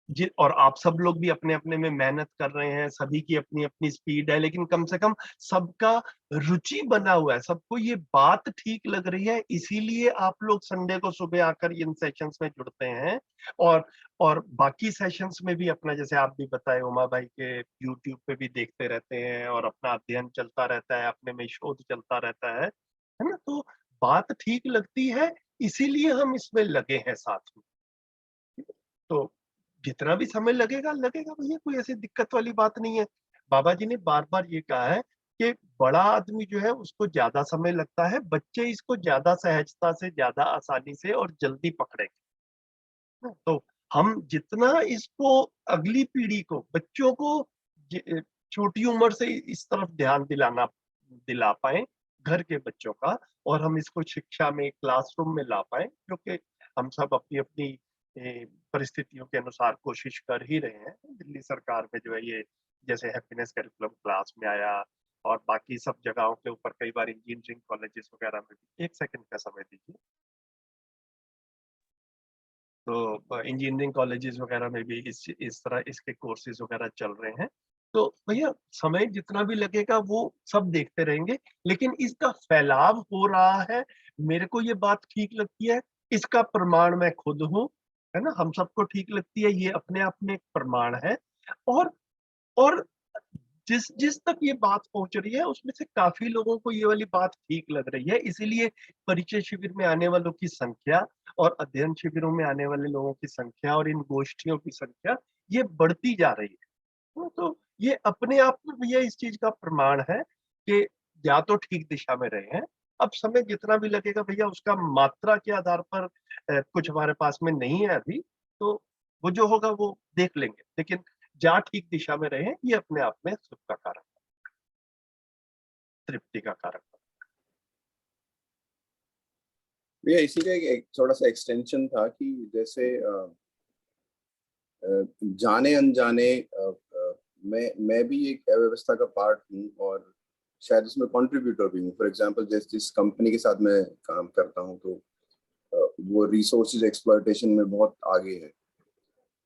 Speaker 1: जी, और आप सब लोग भी अपने अपने में मेहनत कर रहे हैं, सभी की अपनी अपनी स्पीड है, लेकिन कम से कम सबका रुचि बना हुआ है, सबको ये बात ठीक लग रही है, इसीलिए आप लोग संडे को सुबह आकर इन सेशंस में जुड़ते हैं। और और बाकी सेशंस में भी अपना, जैसे आप भी बताए, उमा भाई के यूट्यूब पे भी देखते रहते हैं और अपना अध्ययन चलता रहता है, अपने में शोध चलता रहता है ना। तो बात ठीक लगती है, इसीलिए हम इसमें लगे हैं साथ में। तो जितना भी समय लगेगा लगेगा भैया, कोई ऐसी दिक्कत वाली बात नहीं है। बाबा जी ने बार बार ये कहा है कि बड़ा आदमी जो है उसको ज्यादा समय लगता है, बच्चे इसको ज्यादा सहजता से, ज्यादा आसानी से और जल्दी पकड़ेंगे। तो हम जितना इसको, अगली पीढ़ी को, बच्चों को छोटी उम्र से इस तरफ ध्यान दिला पाए, घर के बच्चों का, और हम इसको शिक्षा में, क्लासरूम में ला पाए, क्योंकि हम सब अपनी अपनी परिस्थितियों के अनुसार कोशिश कर ही रहे हैं। दिल्ली सरकार में जो है ये, जैसे हैप्पीनेस करिकुलम क्लास में आया, और बाकी सब जगहों के ऊपर कई बार इंजीनियरिंग कॉलेजेस वगैरह में भी, एक सेकंड का समय दीजिए, तो इंजीनियरिंग कॉलेजेस वगैरह में भी इस तरह इसके कोर्सेज वगैरह चल रहे हैं। तो भैया समय जितना भी लगेगा वो सब देखते रहेंगे, लेकिन इसका फैलाव हो रहा है, मेरे को ये बात ठीक लगती है, इसका प्रमाण मैं खुद हूँ, है ना। हम सबको ठीक लगती है, ये अपने आप में एक प्रमाण है। और और जिस जिस तक ये बात पहुंच रही है उसमें से काफी लोगों को ये वाली बात ठीक लग रही है, इसीलिए परिचय शिविर में आने वालों की संख्या और अध्ययन शिविरों में आने वाले लोगों की संख्या और इन गोष्ठियों की संख्या ये बढ़ती जा रही है। तो ये अपने आप में भैया इस चीज का प्रमाण है कि या तो ठीक दिशा में रहे हैं। अब समय जितना भी लगेगा भैया, उसका मात्रा के आधार पर कुछ हमारे पास में नहीं है अभी, तो वो जो होगा वो देख लेंगे, लेकिन जहाँ ठीक दिशा में रहे, ये अपने आप में सुख का कारक, तृप्ति का कारक।
Speaker 4: भैया इसी का एक थोड़ा सा एक्सटेंशन था कि जैसे जाने अनजाने मैं भी एक अव्यवस्था का पार्ट हूँ और शायद उसमें कंट्रीब्यूटर भी हूँ। फॉर एग्जांपल जिस कंपनी के साथ मैं काम करता हूँ तो वो रिसोर्सेज एक्सप्लॉयटेशन में बहुत आगे है।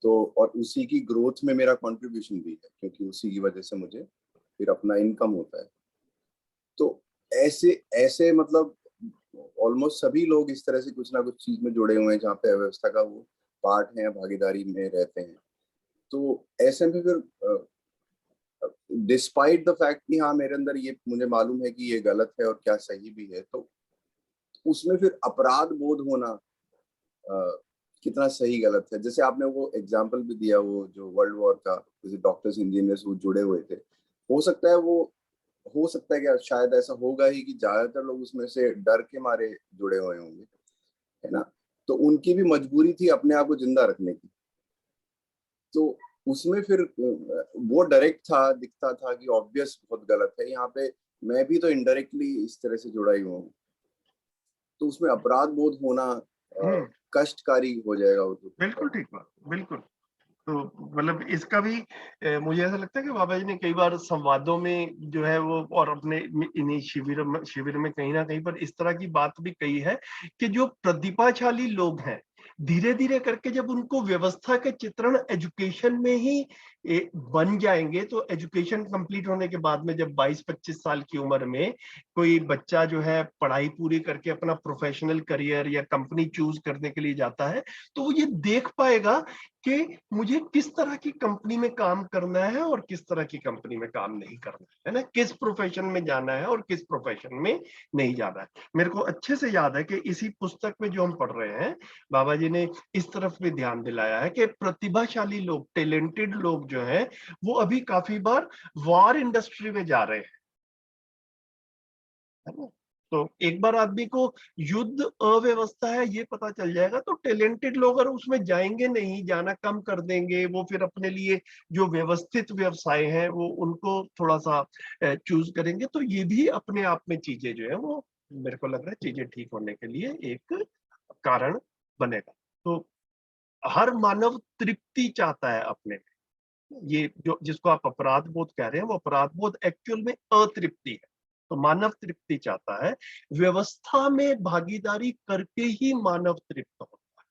Speaker 4: तो और उसी की ग्रोथ में मेरा कंट्रीब्यूशन भी है, क्योंकि उसी की वजह से मुझे फिर अपना इनकम होता है। तो ऐसे ऐसे मतलब ऑलमोस्ट सभी लोग इस तरह से कुछ ना कुछ चीज में जुड़े हुए हैं जहाँ पे अव्यवस्था का वो पार्ट है, भागीदारी में रहते हैं। तो ऐसे में फिर डिस्पाइट द फैक्ट कि हाँ मेरे अंदर ये मुझे मालूम है कि ये गलत है और क्या सही भी है, तो उसमें फिर अपराध बोध होना कितना सही गलत है। जैसे आपने वो एग्जाम्पल भी दिया, वो जो वर्ल्ड वॉर का, जैसे डॉक्टर्स इंजीनियर्स वो जुड़े हुए थे, हो सकता है वो, हो सकता है क्या शायद ऐसा होगा ही कि ज्यादातर लोग उसमें से डर के मारे जुड़े हुए होंगे, है ना। तो उनकी भी मजबूरी थी अपने आप को जिंदा रखने की। तो उसमें फिर वो डायरेक्ट था, दिखता था कि ऑब्वियस बहुत गलत है। यहाँ पे मैं भी तो इनडायरेक्टली इस तरह से जुड़ा ही हूँ, तो उसमें अपराध बोध होना कष्टकारी हो जाएगा वो। तो
Speaker 1: बिल्कुल ठीक बात, बिल्कुल। तो मतलब इसका भी मुझे ऐसा लगता है कि बाबा जी ने कई बार संवादों में जो है वो, और अपने इन्हीं शिविर में कहीं ना कहीं पर इस तरह की बात भी कही है कि जो प्रतिभाशाली लोग हैं, धीरे धीरे करके जब उनको व्यवस्था के चित्रण एजुकेशन में ही बन जाएंगे, तो एजुकेशन कंप्लीट होने के बाद में जब 22-25 साल की उम्र में कोई बच्चा जो है पढ़ाई पूरी करके अपना प्रोफेशनल करियर या कंपनी चूज करने के लिए जाता है, तो वो ये देख पाएगा कि मुझे किस तरह की कंपनी में काम करना है और किस तरह की कंपनी में काम नहीं करना है ना, किस प्रोफेशन में जाना है और किस प्रोफेशन में नहीं जाना है। मेरे को अच्छे से याद है कि इसी पुस्तक में जो हम पढ़ रहे हैं, बाबा जी ने इस तरफ भी ध्यान दिलाया है कि प्रतिभाशाली लोग, टैलेंटेड लोग जो हैं, वो अभी काफी बार वॉर इंडस्ट्री में जा रहे हैं, है ना। तो एक बार आदमी को युद्ध अव्यवस्था है ये पता चल जाएगा, तो टैलेंटेड लोग अगर उसमें जाएंगे नहीं, जाना कम कर देंगे, वो फिर अपने लिए जो व्यवस्थित व्यवसाय हैं वो उनको थोड़ा सा चूज करेंगे, तो ये भी अपने आप में चीजें जो है वो, मेरे को लग रहा है चीजें ठीक होने के लिए एक कारण बनेगा। तो हर मानव तृप्ति चाहता है अपने में। ये जो जिसको आप अपराध बोध कह रहे हैं, वो अपराध बोध एक्चुअल में अतृप्ति है। तो मानव तृप्ति चाहता है, व्यवस्था में भागीदारी करके ही मानव तृप्त होता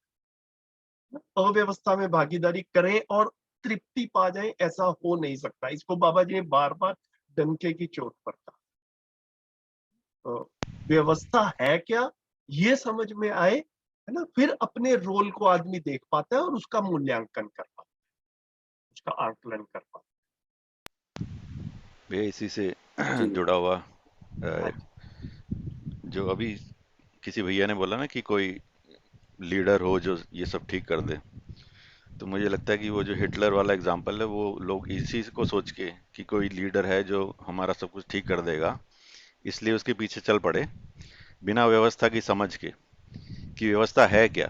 Speaker 1: है। अव्यवस्था में भागीदारी करें और तृप्ति पा जाए, ऐसा हो नहीं सकता। इसको बाबा जी ने बार बार डंके की चोट पर कहा। तो व्यवस्था है क्या, ये समझ में आए, है ना, फिर अपने रोल को आदमी देख पाता है और उसका मूल्यांकन कर पाता है, उसका आकलन कर पाता
Speaker 5: ये इसी से
Speaker 4: जी
Speaker 5: जुड़ा हुआ
Speaker 1: है।
Speaker 5: जो अभी किसी भैया ने बोला ना कि कोई लीडर हो जो ये सब ठीक कर दे, तो मुझे लगता है कि वो जो हिटलर वाला एग्जाम्पल है, वो लोग इसी को सोच के कि कोई लीडर है जो हमारा सब कुछ ठीक कर देगा, इसलिए उसके पीछे चल पड़े, बिना व्यवस्था की समझ के कि व्यवस्था है क्या।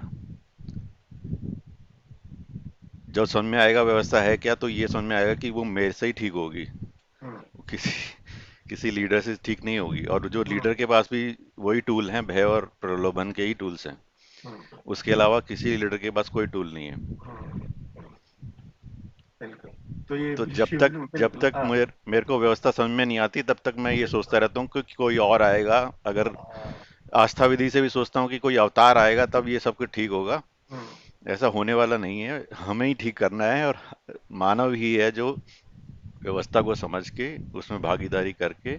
Speaker 5: जब समझ में आएगा व्यवस्था है क्या, तो ये समझ में आएगा कि वो मेरे से ही ठीक होगी, वो किसी किसी लीडर से ठीक नहीं होगी। और जो लीडर के पास भी वही टूल हैं, भय और प्रलोभन के ही टूल्स हैं, उसके अलावा किसी लीडर के पास कोई टूल नहीं है।
Speaker 1: बिल्कुल। तो ये
Speaker 5: तो
Speaker 1: शिविर
Speaker 5: जब
Speaker 1: बिल्कुल,
Speaker 5: तक
Speaker 1: हाँ।
Speaker 5: मेरे को व्यवस्था समझ में नहीं आती, तब तक मैं ये सोचता रहता हूँ कि कोई और आएगा। अगर आस्था विधि से भी सोचता हूँ कि कोई अवतार आएगा तब ये सब कुछ ठीक होगा। ऐसा होने वाला नहीं है, हमें ही ठीक करना है, और मानव ही है जो व्यवस्था को समझ के उसमें भागीदारी करके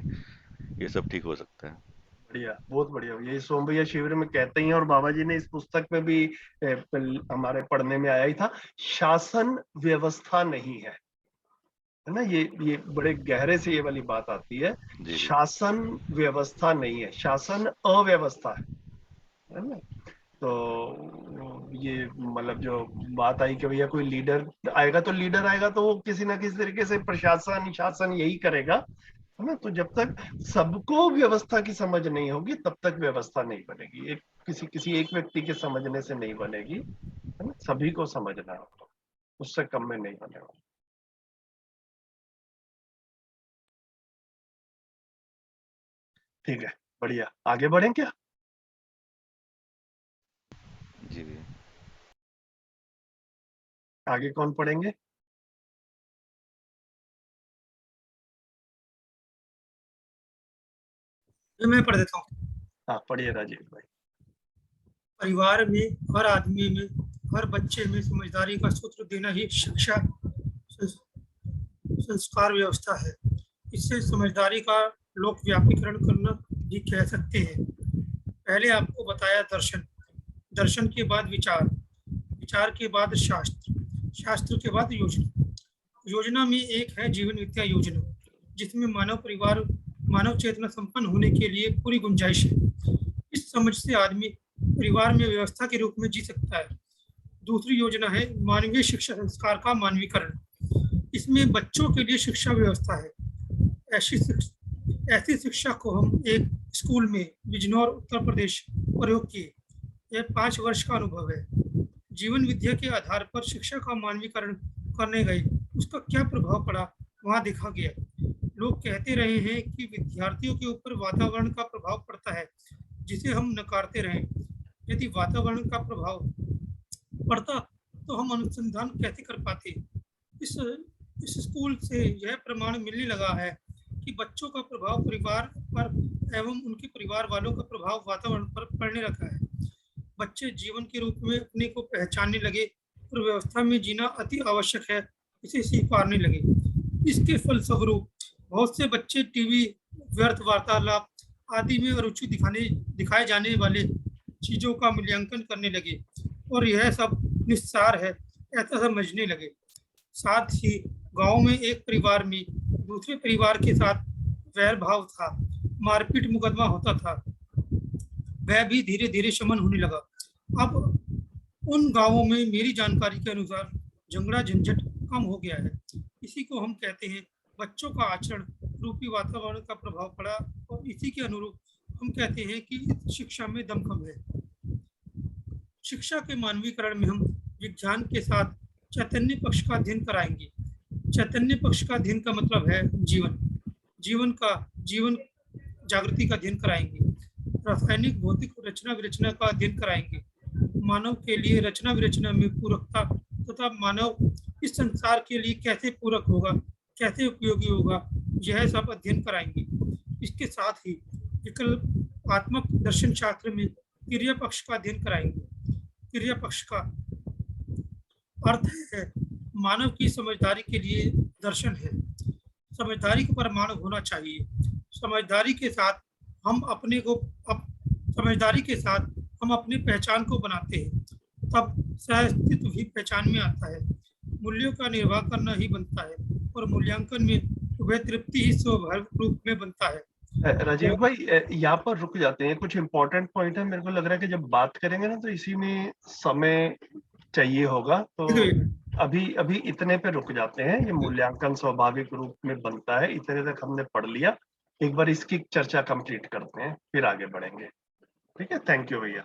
Speaker 5: ये सब ठीक हो सकता है।
Speaker 1: बढ़िया, बहुत बढ़िया। ये सोम भैया शिविर में कहते ही हैं, और बाबा जी ने इस पुस्तक में भी हमारे पढ़ने में आया ही था, शासन व्यवस्था नहीं है ना। ये बड़े गहरे से ये वाली बात आती है।
Speaker 5: जी जी।
Speaker 1: शासन व्यवस्था नहीं है, शासन अव्यवस्था है ना। तो ये मतलब जो बात आई कि भैया कोई लीडर आएगा, तो लीडर आएगा तो वो किसी ना किसी तरीके से प्रशासन शासन यही करेगा, है ना। तो जब तक सबको व्यवस्था की समझ नहीं होगी, तब तक व्यवस्था नहीं बनेगी। एक किसी किसी एक व्यक्ति के समझने से नहीं बनेगी, है ना, सभी को समझना होगा, उससे कम में नहीं बनेगा। ठीक है, बढ़िया। आगे बढ़ें क्या?
Speaker 5: जी जी।
Speaker 1: आगे कौन पढ़ेंगे?
Speaker 6: तो मैं पढ़ देता हूँ।
Speaker 1: हाँ, पढ़िए राजीव भाई।
Speaker 6: परिवार में हर आदमी में हर बच्चे में समझदारी का सूत्र देना ही शिक्षा संस्कार व्यवस्था है। इससे समझदारी का लोकव्यापीकरण करना भी कह सकते हैं। पहले आपको बताया दर्शन, दर्शन के बाद विचार, विचार के बाद शास्त्र, शास्त्र के बाद योजना। योजना में एक है जीवन विद्या योजना, जिसमें मानव चेतना संपन्न होने के लिए पूरी गुंजाइश है। इस समझ से आदमी परिवार में व्यवस्था के रूप में जी सकता है। दूसरी योजना है मानवीय शिक्षा संस्कार का मानवीकरण। इसमें बच्चों के लिए शिक्षा व्यवस्था है। ऐसी शिक्षा को हम एक स्कूल में बिजनौर उत्तर प्रदेश प्रयोग किए। यह 5 वर्ष का अनुभव है। जीवन विद्या के आधार पर शिक्षा का मानवीकरण करने गए, उसका क्या प्रभाव पड़ा वहाँ देखा गया। लोग कहते रहे हैं कि विद्यार्थियों के ऊपर वातावरण का प्रभाव पड़ता है, जिसे हम नकारते रहे। यदि वातावरण का प्रभाव पड़ता तो हम अनुसंधान कैसे कर पाते। इस स्कूल से यह प्रमाण मिलने लगा है कि बच्चों का प्रभाव परिवार पर एवं उनके परिवार वालों का प्रभाव वातावरण पर पड़ने लगा है। बच्चे जीवन के रूप में अपने को पहचानने लगे और व्यवस्था में जीना अति आवश्यक है, इसे स्वीकारने लगे। इसके फलस्वरूप बहुत से बच्चे टीवी, व्यर्थ वार्तालाप आदि में रुचि दिखाए जाने वाले चीजों का मूल्यांकन करने लगे और यह सब निस्सार है ऐसा समझने लगे। साथ ही गांव में एक परिवार में दूसरे परिवार के साथ वैर भाव था, मारपीट मुकदमा होता था, वह भी धीरे धीरे शमन होने लगा। अब उन गांवों में मेरी जानकारी के अनुसार झगड़ा झंझट कम हो गया है। इसी को हम कहते हैं बच्चों का आचरण रूपी वातावरण का प्रभाव पड़ा और इसी के अनुरूप हम कहते हैं कि इस शिक्षा में दमखम है। शिक्षा के मानवीकरण में हम विज्ञान के साथ चैतन्य पक्ष का अध्ययन कराएंगे। चैतन्य पक्ष का अध्ययन का मतलब है जीवन जागृति का अध्ययन कराएंगे। रासायनिक भौतिक रचना विरचना का अध्ययन कराएंगे। मानव के लिए रचना विरचना में पूरकता तथा मानव इस संसार के लिए कैसे पूरक होगा, कैसे उपयोगी होगा, यह सब अध्ययन कराएंगे। इसके साथ ही विकल्पात्मक दर्शन शास्त्र में क्रिया पक्ष का अध्ययन कराएंगे। क्रिया पक्ष का अर्थ है मानव की समझदारी के लिए दर्शन है। समझदारी का प्रमाण होना चाहिए। समझदारी के साथ हम अपनी पहचान को बनाते हैं, तब सह-अस्तित्व भी पहचान में आता है। मूल्यों का निर्वाह करना ही बनता है और मूल्यांकन में वह तृप्ति ही स्वाभाविक रूप में बनता है।
Speaker 1: राजीव भाई, यहाँ पर रुक जाते हैं। कुछ इंपॉर्टेंट पॉइंट है, मेरे को लग रहा है कि जब बात करेंगे ना तो इसी में समय चाहिए होगा, तो अभी इतने पे रुक जाते हैं। ये मूल्यांकन स्वाभाविक रूप में बनता है, इतने तक हमने पढ़ लिया। एक बार इसकी चर्चा कंप्लीट करते हैं, फिर आगे बढ़ेंगे। ठीक है, थैंक यू भैया।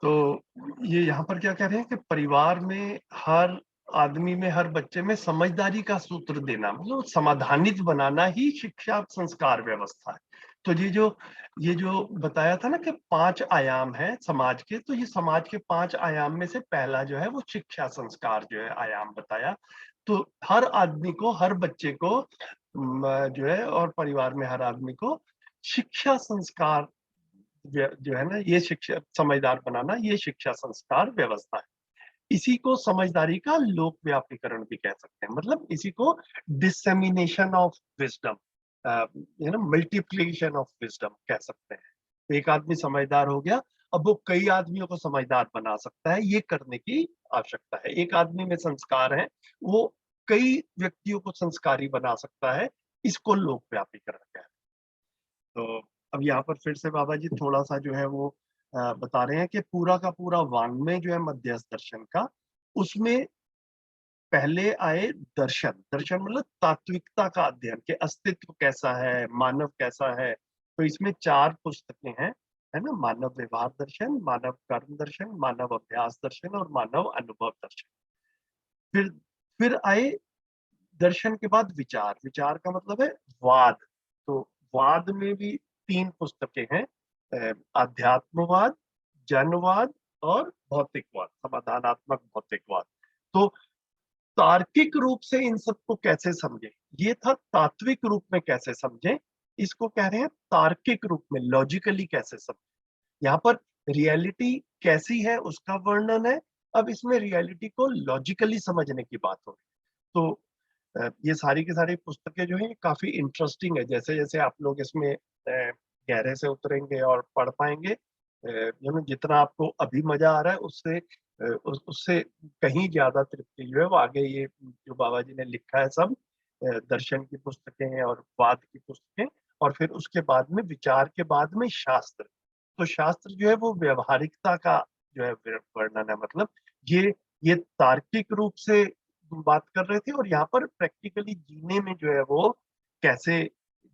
Speaker 1: तो ये यहाँ पर क्या कह रहे हैं कि परिवार में हर आदमी में, हर बच्चे में समझदारी का सूत्र देना, मतलब समाधानित बनाना ही शिक्षा संस्कार व्यवस्था है। तो ये जो बताया था ना कि 5 आयाम है समाज के, तो ये समाज के 5 आयाम में से पहला जो है वो शिक्षा संस्कार जो है आयाम बताया। तो हर आदमी को, हर बच्चे को जो है, और परिवार में हर आदमी को शिक्षा संस्कार जो है ना, ये शिक्षा समझदार बनाना, ये शिक्षा संस्कार व्यवस्था है। इसी को समझदारी का लोक व्यापीकरण भी कह सकते हैं। मतलब इसी को dissemination of wisdom, multiplication of wisdom कह सकते हैं। एक आदमी समझदार हो गया, अब वो कई आदमियों को समझदार बना सकता है, ये करने की आवश्यकता है। एक आदमी में संस्कार है, वो कई व्यक्तियों को संस्कारी बना सकता है, इसको लोक व्यापीकरण कहते हैं। तो अब यहाँ पर फिर से बाबा जी थोड़ा सा जो है वो बता रहे हैं कि पूरा का पूरा वाङ्मय जो है मध्यस्थ दर्शन का, उसमें पहले आए दर्शन। दर्शन मतलब तात्विकता का अध्ययन, कि अस्तित्व कैसा है, मानव कैसा है। तो इसमें 4 पुस्तकें हैं, है ना, मानव व्यवहार दर्शन, मानव कर्म दर्शन, मानव अभ्यास दर्शन और मानव अनुभव दर्शन। फिर आए दर्शन के बाद विचार। विचार का मतलब है वाद। तो वाद में भी 3 पुस्तकें हैं, आध्यात्मवाद, जनवाद और भौतिकवाद, समाधानात्मक भौतिकवाद। तो तार्किक रूप से इन सबको कैसे समझे, ये था तात्विक रूप में कैसे समझे, इसको कह रहे हैं तार्किक रूप में, लॉजिकली कैसे समझे। यहाँ पर रियलिटी कैसी है उसका वर्णन है। अब इसमें रियलिटी को लॉजिकली समझने की बात हो रही है। तो ये सारी की सारी पुस्तकें जो है ये काफी इंटरेस्टिंग है। जैसे जैसे आप लोग इसमें गहरे से उतरेंगे और पढ़ पाएंगे, जितना आपको अभी मजा आ रहा है उससे उससे कहीं ज्यादा तृप्ति जो है वो आगे ये जो बाबा जी ने लिखा है सब, दर्शन की पुस्तकें हैं और वाद की पुस्तकें, और फिर उसके बाद में विचार के बाद में शास्त्र। तो शास्त्र जो है वो व्यवहारिकता का जो है वर्णन है। मतलब ये तार्किक रूप से बात कर रहे थे, और यहाँ पर प्रैक्टिकली जीने में जो है वो कैसे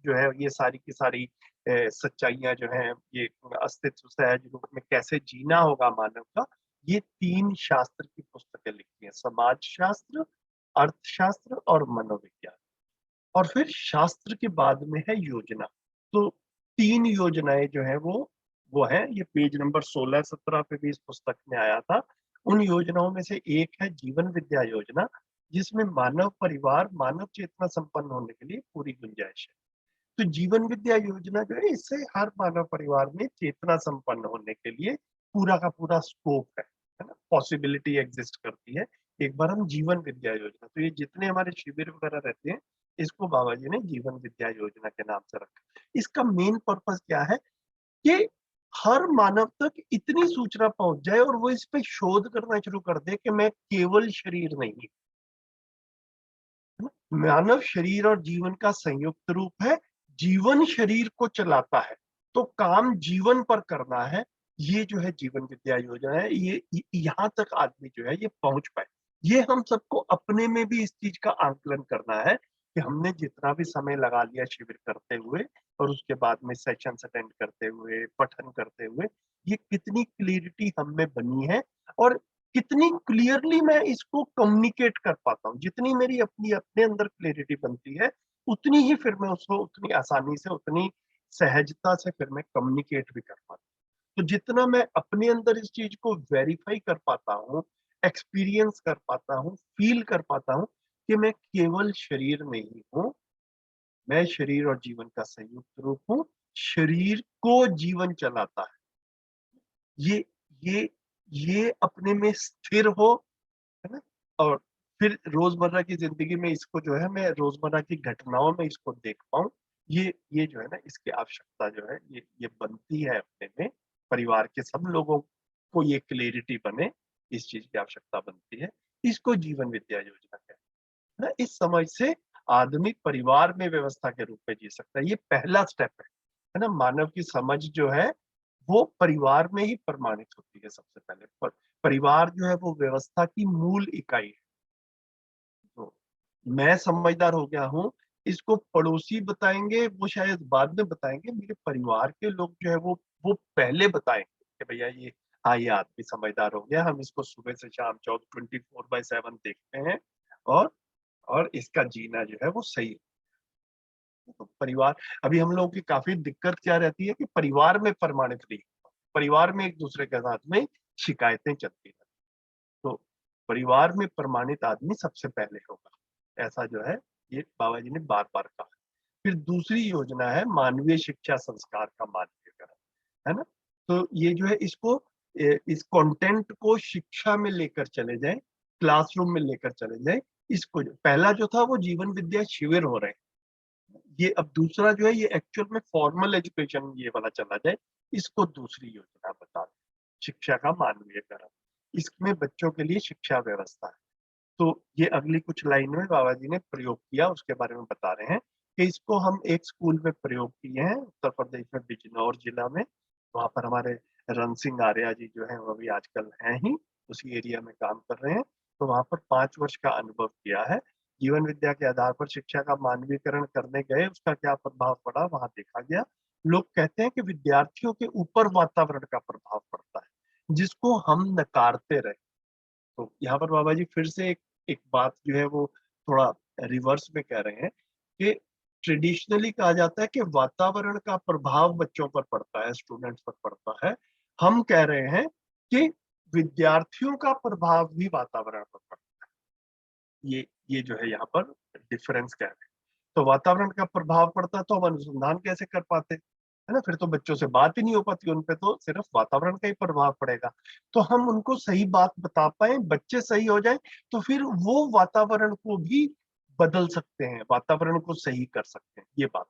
Speaker 1: जो है ये सारी की सारी सच्चाइयां जो हैं, ये अस्तित्व सहज रूप में कैसे जीना होगा मानव का, ये 3 शास्त्र की पुस्तकें लिखी हैं, समाज शास्त्र, अर्थशास्त्र और मनोविज्ञान। और फिर शास्त्र के बाद में है योजना। तो 3 योजनाएं जो है वो है, ये पेज नंबर 16-17 पे भी इस पुस्तक में आया था। उन योजनाओं में से एक है जीवन विद्या योजना, जिसमें मानव परिवार मानव चेतना संपन्न होने के लिए पूरी गुंजाइश है। तो जीवन विद्या योजना जो है इससे हर मानव परिवार में चेतना संपन्न होने के लिए पूरा का पूरा स्कोप है ना, पॉसिबिलिटी एग्जिस्ट करती है। एक बार हम जीवन विद्या योजना, तो ये जितने हमारे शिविर वगैरह रहते हैं इसको बाबा जी ने जीवन विद्या योजना के नाम से रखा। इसका मेन पर्पस क्या है कि हर मानव तक इतनी सूचना पहुंच जाए और वो इस पे शोध करना शुरू कर दे कि मैं केवल शरीर नहीं, मानव शरीर और जीवन का संयुक्त रूप है, जीवन शरीर को चलाता है, तो काम जीवन पर करना है। ये जो है जीवन विद्या योजना है, ये यहाँ तक आदमी जो है ये पहुंच पाए। ये हम सबको अपने में भी इस चीज का आंकलन करना है कि हमने जितना भी समय लगा लिया शिविर करते हुए और उसके बाद में सेशन अटेंड करते हुए, पठन करते हुए, ये कितनी क्लियरिटी हम में बनी है और कितनी क्लियरली मैं इसको कम्युनिकेट कर पाता हूँ। जितनी मेरी अपनी अपने अंदर क्लियरिटी बनती है, उतनी ही फिर मैं उसको उतनी आसानी से, उतनी सहजता से फिर मैं कम्युनिकेट भी कर पाता हूँ। तो जितना मैं अपने अंदर इस चीज को वेरीफाई कर पाता हूँ, एक्सपीरियंस कर पाता हूँ, फील कर पाता हूँ कि मैं केवल शरीर नहीं हूँ, मैं शरीर और जीवन का संयुक्त रूप हूँ, शरीर को जीवन चलाता है। ये ये ये अपने में स्थिर हो, है ना? और फिर रोजमर्रा की जिंदगी में इसको जो है मैं रोजमर्रा की घटनाओं में इसको देख पाऊं, ये जो है ना इसकी आवश्यकता जो है ये बनती है अपने में। परिवार के सब लोगों को ये क्लैरिटी बने, इस चीज की आवश्यकता बनती है। इसको जीवन विद्या योजना कहते हैं ना। इस समझ से आदमी परिवार में व्यवस्था के रूप में जी सकता है। ये पहला स्टेप है ना। मानव की समझ जो है वो परिवार में ही प्रमाणित होती है सबसे पहले। परिवार जो है वो व्यवस्था की मूल इकाई है। तो मैं समझदार हो गया हूँ, इसको पड़ोसी बताएंगे, वो शायद बाद में बताएंगे, मेरे परिवार के लोग जो है वो पहले बताएंगे कि भैया ये, हाँ ये आदमी समझदार हो गया, हम इसको सुबह से शाम 24/7 देखते हैं और इसका जीना जो है वो सही है। तो परिवार, अभी हम लोगों की काफी दिक्कत क्या रहती है कि परिवार में प्रमाणित नहीं, परिवार में एक दूसरे के साथ में शिकायतें चलती है। तो परिवार में प्रमाणित आदमी सबसे पहले होगा, ऐसा जो है ये बाबा जी ने बार बार कहा। फिर दूसरी योजना है मानवीय शिक्षा संस्कार का मानवीयकरण, है ना। तो ये जो है इसको इस कंटेंट को शिक्षा में लेकर चले जाए, क्लासरूम में लेकर चले जाए। इसको पहला जो था वो जीवन विद्या शिविर हो रहे हैं, ये अब दूसरा जो है ये एक्चुअल में फॉर्मल एजुकेशन ये वाला चला जाए। इसको दूसरी योजना बता दें, शिक्षा का मानवीयकरण। इसमें बच्चों के लिए शिक्षा व्यवस्था है। तो ये अगली कुछ लाइन में बाबा जी ने प्रयोग किया, उसके बारे में बता रहे हैं कि इसको हम एक स्कूल में प्रयोग किए हैं उत्तर प्रदेश में बिजनौर जिला में। वहां पर हमारे रण सिंह आर्या जी जो है वो भी आजकल हैं ही, उसी एरिया में काम कर रहे हैं। तो वहां पर 5 वर्ष का अनुभव किया है। जीवन विद्या के आधार पर शिक्षा का मानवीकरण करने गए, उसका क्या प्रभाव पड़ा वहां देखा गया। लोग कहते हैं कि विद्यार्थियों के ऊपर वातावरण का प्रभाव पड़ता है जिसको हम नकारते रहे। तो यहाँ पर बाबा जी फिर से एक बात जो है वो थोड़ा रिवर्स में कह रहे हैं कि ट्रेडिशनली कहा जाता है कि वातावरण का प्रभाव बच्चों पर पड़ता है, स्टूडेंट्स पर पड़ता है। हम कह रहे हैं कि विद्यार्थियों का प्रभाव भी वातावरण पर पड़ता है। ये जो है यहाँ पर डिफरेंस कह रहे हैं। तो वातावरण का प्रभाव पड़ता तो हम अनुसंधान कैसे कर पाते, है ना, फिर तो बच्चों से बात ही नहीं हो पाती, उन पे तो सिर्फ वातावरण का ही प्रभाव पड़ेगा। तो हम उनको सही बात बता पाए, बच्चे सही हो जाए, तो फिर वो वातावरण को भी बदल सकते हैं, वातावरण को सही कर सकते हैं। ये बात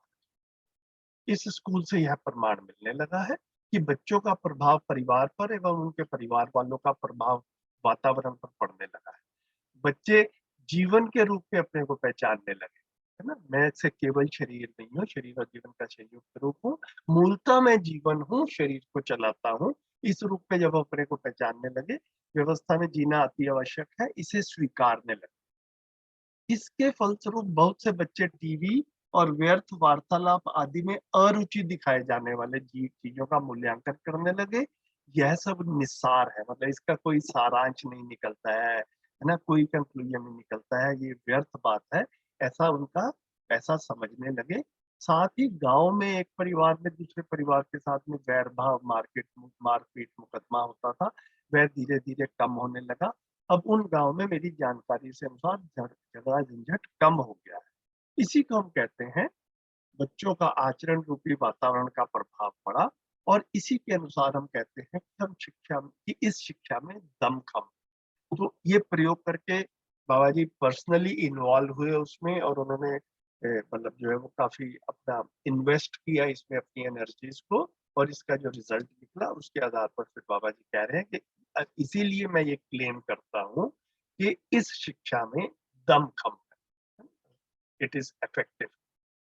Speaker 1: इस स्कूल से यह प्रमाण मिलने लगा है कि बच्चों का प्रभाव परिवार पर एवं उनके परिवार वालों का प्रभाव वातावरण पर पड़ने लगा है। बच्चे जीवन के रूप में अपने को पहचानने लगे, है ना, मैं से केवल शरीर नहीं हूँ, शरीर और जीवन का संयुक्त रूप हूँ, मूलतः मैं जीवन हूँ, शरीर को चलाता हूँ। इस रूप में जब अपने को पहचानने लगे, व्यवस्था में जीना अति आवश्यक है, इसे स्वीकारने लगे। इसके फलस्वरूप बहुत से बच्चे टीवी और व्यर्थ वार्तालाप आदि में अरुचि दिखाए जाने वाले चीजों का मूल्यांकन करने लगे। यह सब निस्सार है, मतलब इसका कोई सारांश नहीं निकलता है ना, कोई कंक्लूजन नहीं निकलता है, ये व्यर्थ बात है, ऐसा उनका ऐसा समझने लगे। साथ ही गांव में एक परिवार में दूसरे परिवार के साथ में वैर भाव, मारपीट मुकदमा होता था, वह धीरे धीरे कम होने लगा। अब उन गांव में मेरी जानकारी से अनुसार झगड़ा झंझट कम हो गया है। इसी को हम कहते हैं बच्चों का आचरण रूपी वातावरण का प्रभाव पड़ा, और इसी के अनुसार हम कहते हैं कि हम शिक्षा की इस शिक्षा में दमखम। तो ये प्रयोग करके बाबा जी पर्सनली इन्वॉल्व हुए उसमें, और उन्होंने मतलब जो है वो काफी अपना इन्वेस्ट किया इसमें अपनी एनर्जीज को, और इसका जो रिजल्ट निकला उसके आधार पर फिर बाबा जी कह रहे हैं कि इसीलिए मैं ये क्लेम करता हूँ कि इस शिक्षा में दमखम है, इट इज इफेक्टिव।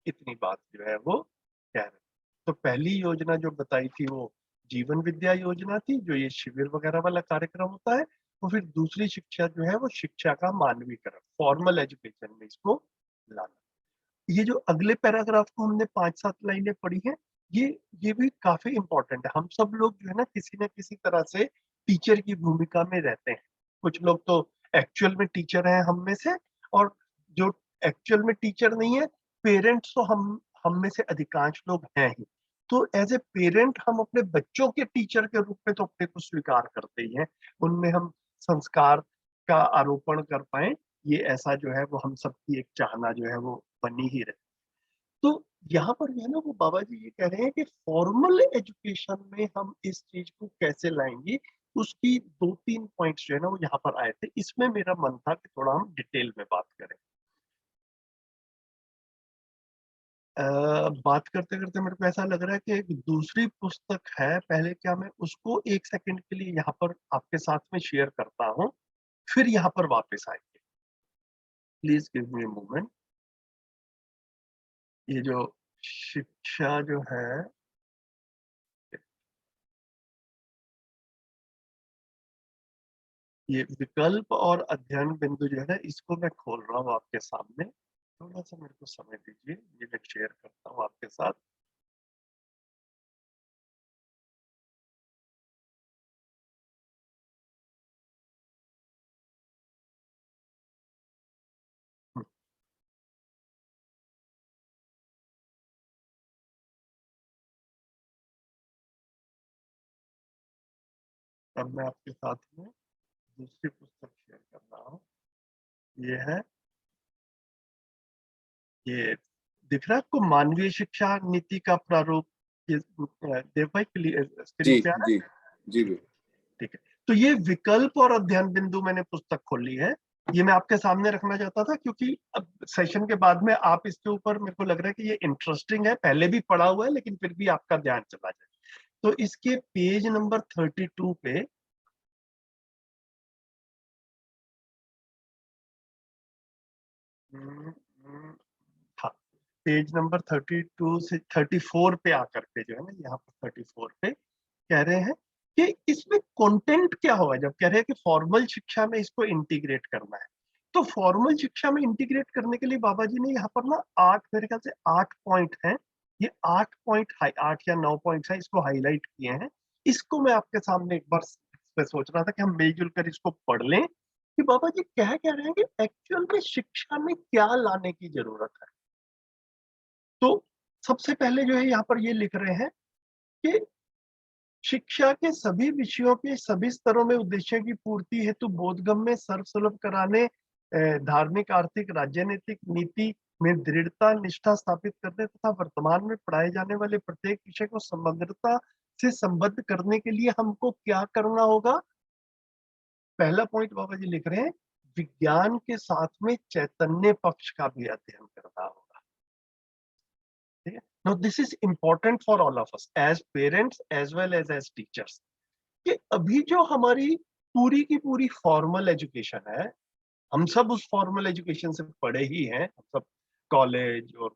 Speaker 1: इतनी बात जो है वो कह रहे हैं। तो पहली योजना जो बताई थी वो जीवन विद्या योजना थी, जो ये शिविर वगैरह वाला कार्यक्रम होता है। तो फिर दूसरी शिक्षा जो है वो शिक्षा का मानवीकरण, फॉर्मल एजुकेशन में इसको लाना। ये जो अगले पैराग्राफ को हमने 5-7 लाइनें पढ़ी हैं, ये भी काफी इंपॉर्टेंट है। हम सब लोग जो है ना किसी न किसी तरह से टीचर की भूमिका में रहते हैं। कुछ लोग तो एक्चुअल में टीचर हैं हम में से, और जो एक्चुअल में टीचर नहीं है, पेरेंट्स तो हम में से अधिकांश लोग हैं ही। तो एज ए पेरेंट हम अपने बच्चों के टीचर के रूप में तो अपने को स्वीकार करते ही हैं, उनमें हम संस्कार का आरोपण कर पाए, ये ऐसा जो है वो हम सबकी एक चाहना जो है वो बनी ही रहे। तो यहाँ पर जो है ना वो बाबा जी ये कह रहे हैं कि फॉर्मल एजुकेशन में हम इस चीज को कैसे लाएंगे, उसकी 2-3 पॉइंट्स जो है ना वो यहाँ पर आए थे। इसमें मेरा मन था कि थोड़ा हम डिटेल में बात करें। बात करते करते मेरे को ऐसा लग रहा है कि एक दूसरी पुस्तक है, पहले क्या मैं उसको 1 सेकंड के लिए यहाँ पर आपके साथ में शेयर करता हूँ, फिर यहाँ पर वापस आएंगे। Please give me moment. ये जो शिक्षा जो है, ये विकल्प और अध्ययन बिंदु जो है ना, इसको मैं खोल रहा हूँ आपके सामने। थोड़ा सा मेरे को समय दीजिए, ये मैं शेयर करता हूँ आपके साथ। अब मैं आपके साथ में दूसरी पुस्तक शेयर कर रहा हूँ। ये है, ये दिख रहा है आपको, मानवीय शिक्षा नीति का प्रारूप। ये देव भाई
Speaker 4: जी
Speaker 1: स्क्रीन पे आ रहा है?
Speaker 4: जी जी भी
Speaker 1: ठीक है। तो ये विकल्प और अध्ययन बिंदु मैंने पुस्तक खोली है, ये मैं आपके सामने रखना चाहता था क्योंकि अब सेशन के बाद में आप इसके ऊपर, मेरे को लग रहा है कि ये इंटरेस्टिंग है, पहले भी पढ़ा हुआ है लेकिन फिर भी आपका ध्यान चला जाए। तो इसके पेज नंबर 32 पे हाँ, पेज नंबर 32 से 34 पे आकर के जो है ना, यहाँ पर 34 पे कह रहे हैं कि इसमें कंटेंट क्या होगा। जब कह रहे हैं कि फॉर्मल शिक्षा में इसको इंटीग्रेट करना है, तो फॉर्मल शिक्षा में इंटीग्रेट करने के लिए बाबा जी ने यहाँ पर ना 8, मेरे ख्याल से 8 पॉइंट हैं। ये 8 पॉइंट, 8 या 9 पॉइंट है, इसको हाईलाइट किए हैं। इसको मैं आपके सामने एक बार मैं सोच रहा था कि हम मिलजुल कर इसको पढ़ लें कि बाबा जी कह रहे हैं कि एक्चुअल में शिक्षा में क्या लाने की जरूरत है। तो सबसे पहले जो है यहाँ पर ये लिख रहे हैं कि शिक्षा के सभी विषयों के सभी स्तरों में उद्देश्यों की पूर्ति हेतु बोधगम्य सर्वसुलभ कराने धार्मिक, आर्थिक, राजनीतिक, नीति में दृढ़ता निष्ठा स्थापित करने तथा वर्तमान में पढ़ाए जाने वाले प्रत्येक विषय को समग्रता से संबद्ध करने के लिए हमको क्या करना होगा? पहला पॉइंट बाबा जी लिख रहे हैं, विज्ञान के साथ में चैतन्य पक्ष का भी अध्ययन करना होगा। ठीक है? Now this is important for all of us as parents as well as teachers, कि अभी जो हमारी पूरी की पूरी फॉर्मल एजुकेशन है, हम सब उस फॉर्मल एजुकेशन से पढ़े ही हैं, हम सब कॉलेज और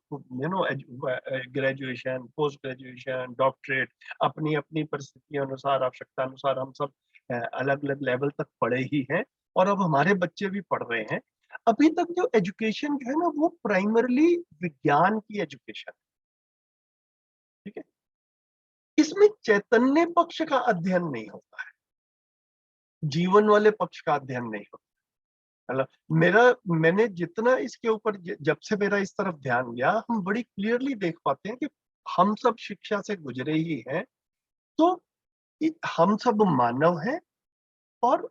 Speaker 1: ग्रेजुएशन, पोस्ट ग्रेजुएशन, डॉक्टरेट, अपनी अपनी परिस्थिति अनुसार, आवश्यकता अनुसार हम सब अलग अलग लेवल तक पढ़े ही हैं, और अब हमारे बच्चे भी पढ़ रहे हैं। अभी तक जो एजुकेशन जो है ना, वो प्राइमरली विज्ञान की एजुकेशन, ठीक है, इसमें चैतन्य पक्ष का अध्ययन नहीं होता है, जीवन वाले पक्ष का अध्ययन नहीं होता। मैंने जितना इसके ऊपर, जब से मेरा इस तरफ ध्यान गया, हम बड़ी क्लियरली देख पाते हैं कि हम सब शिक्षा से गुजरे ही हैं, तो हम सब मानव हैं, और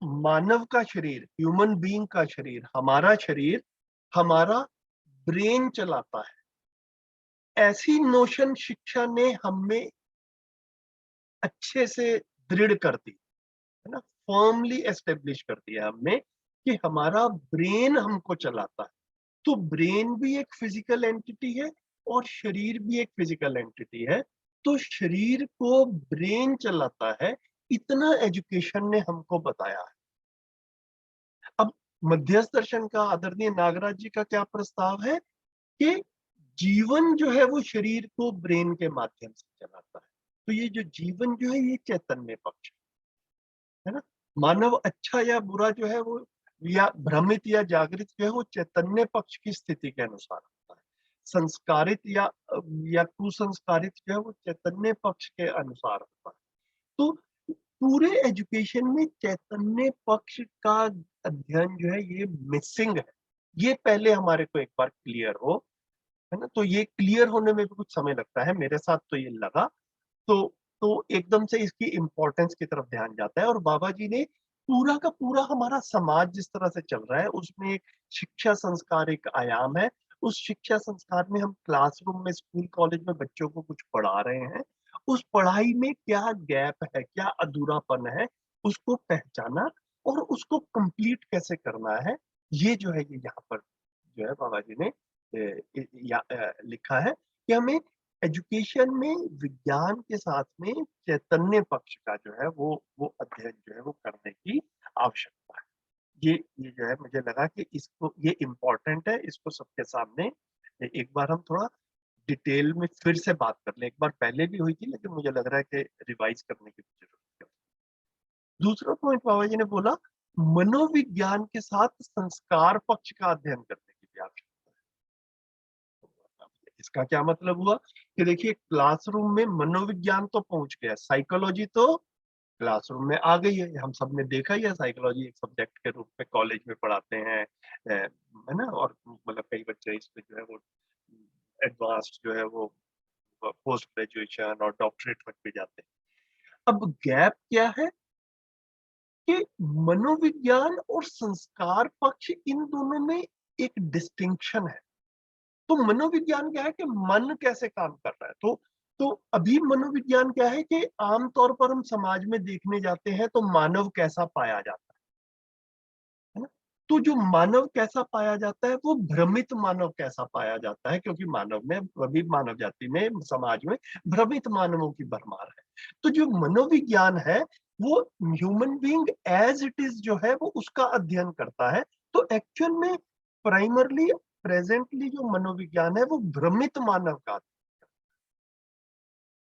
Speaker 1: मानव का शरीर, ह्यूमन बीइंग का शरीर, हमारा शरीर हमारा ब्रेन चलाता है। ऐसी नोशन शिक्षा ने हमें अच्छे से दृढ़ कर दी है ना, फर्मली एस्टेब्लिश कर दिया हमने कि हमारा ब्रेन हमको चलाता है। तो ब्रेन भी एक फिजिकल एंटिटी है और शरीर भी एक फिजिकल एंटिटी है, तो शरीर को ब्रेन चलाता है, इतना एजुकेशन ने हमको बताया है। अब मध्यस्थ दर्शन का आदरणीय नागराज जी का क्या प्रस्ताव है कि जीवन जो है वो शरीर को ब्रेन के माध्यम से चलाता है। तो ये जो जीवन जो है, ये चैतन्य पक्ष है ना। मानव अच्छा या बुरा जो है वो, या भ्रमित या जागृत जो है, वो चैतन्य पक्ष की स्थिति के अनुसार होता है। संस्कारित या कुसंस्कारित जो है, वो चैतन्य पक्ष के अनुसार होता है। तो पूरे एजुकेशन में चैतन्य पक्ष का अध्ययन जो है, ये मिसिंग है। ये पहले हमारे को एक बार क्लियर हो, है ना। तो ये क्लियर होने में भी कुछ समय लगता है, मेरे साथ तो ये लगा। तो एकदम से इसकी इम्पोर्टेंस की तरफ ध्यान जाता है, और बाबा जी ने पूरा का पूरा हमारा समाज जिस तरह से चल रहा है, उसमें एक शिक्षा संस्कार एक आयाम है। उस शिक्षा संस्कार में हम क्लासरूम में, स्कूल कॉलेज में बच्चों को कुछ पढ़ा रहे हैं, उस पढ़ाई में क्या गैप है, क्या अधूरापन है, उसको पहचाना और उसको कंप्लीट कैसे करना है, ये जो है, ये यहाँ पर जो है बाबा जी ने लिखा है कि हमें एजुकेशन में विज्ञान के साथ में चैतन्य पक्ष का जो है वो अध्ययन जो है वो करने की आवश्यकता है। ये जो है, मुझे लगा कि इसको, ये इम्पोर्टेंट है, इसको सबके सामने एक बार हम थोड़ा डिटेल में फिर से बात कर लें। एक बार पहले भी हुई थी, लेकिन मुझे लग रहा है कि रिवाइज करने की जरूरत है। दूसरा पॉइंट बाबा जी ने बोला, मनोविज्ञान के साथ संस्कार पक्ष का अध्ययन करने की भी आवश्यकता है। इसका क्या मतलब हुआ कि देखिए, क्लासरूम में मनोविज्ञान तो पहुंच गया, साइकोलॉजी तो क्लासरूम में आ गई है। हम सब ने देखा ही है, साइकोलॉजी एक सब्जेक्ट के रूप में कॉलेज में पढ़ाते हैं, है ना। और मतलब कई बच्चे इसमें जो है वो एडवांस्ड जो है वो पोस्ट ग्रेजुएशन और डॉक्टरेट तक भी जाते हैं। अब गैप क्या है कि मनोविज्ञान और संस्कार पक्ष, इन दोनों में एक डिस्टिंक्शन है। तो मनोविज्ञान क्या है कि मन कैसे काम कर रहा है। तो अभी मनोविज्ञान क्या है कि आमतौर पर हम समाज में देखने जाते हैं तो मानव कैसा पाया जाता है ना। तो जो मानव कैसा पाया जाता है, वो भ्रमित मानव कैसा पाया जाता है, क्योंकि मानव में, अभी मानव जाति में, समाज में भ्रमित मानवों की भरमार है। तो जो मनोविज्ञान है, वो human being as it is जो है, वो उसका अध्ययन करता है। तो एक्चुअल में प्राइमरली, प्रेजेंटली जो मनोविज्ञान है, वो भ्रमित मानव का, है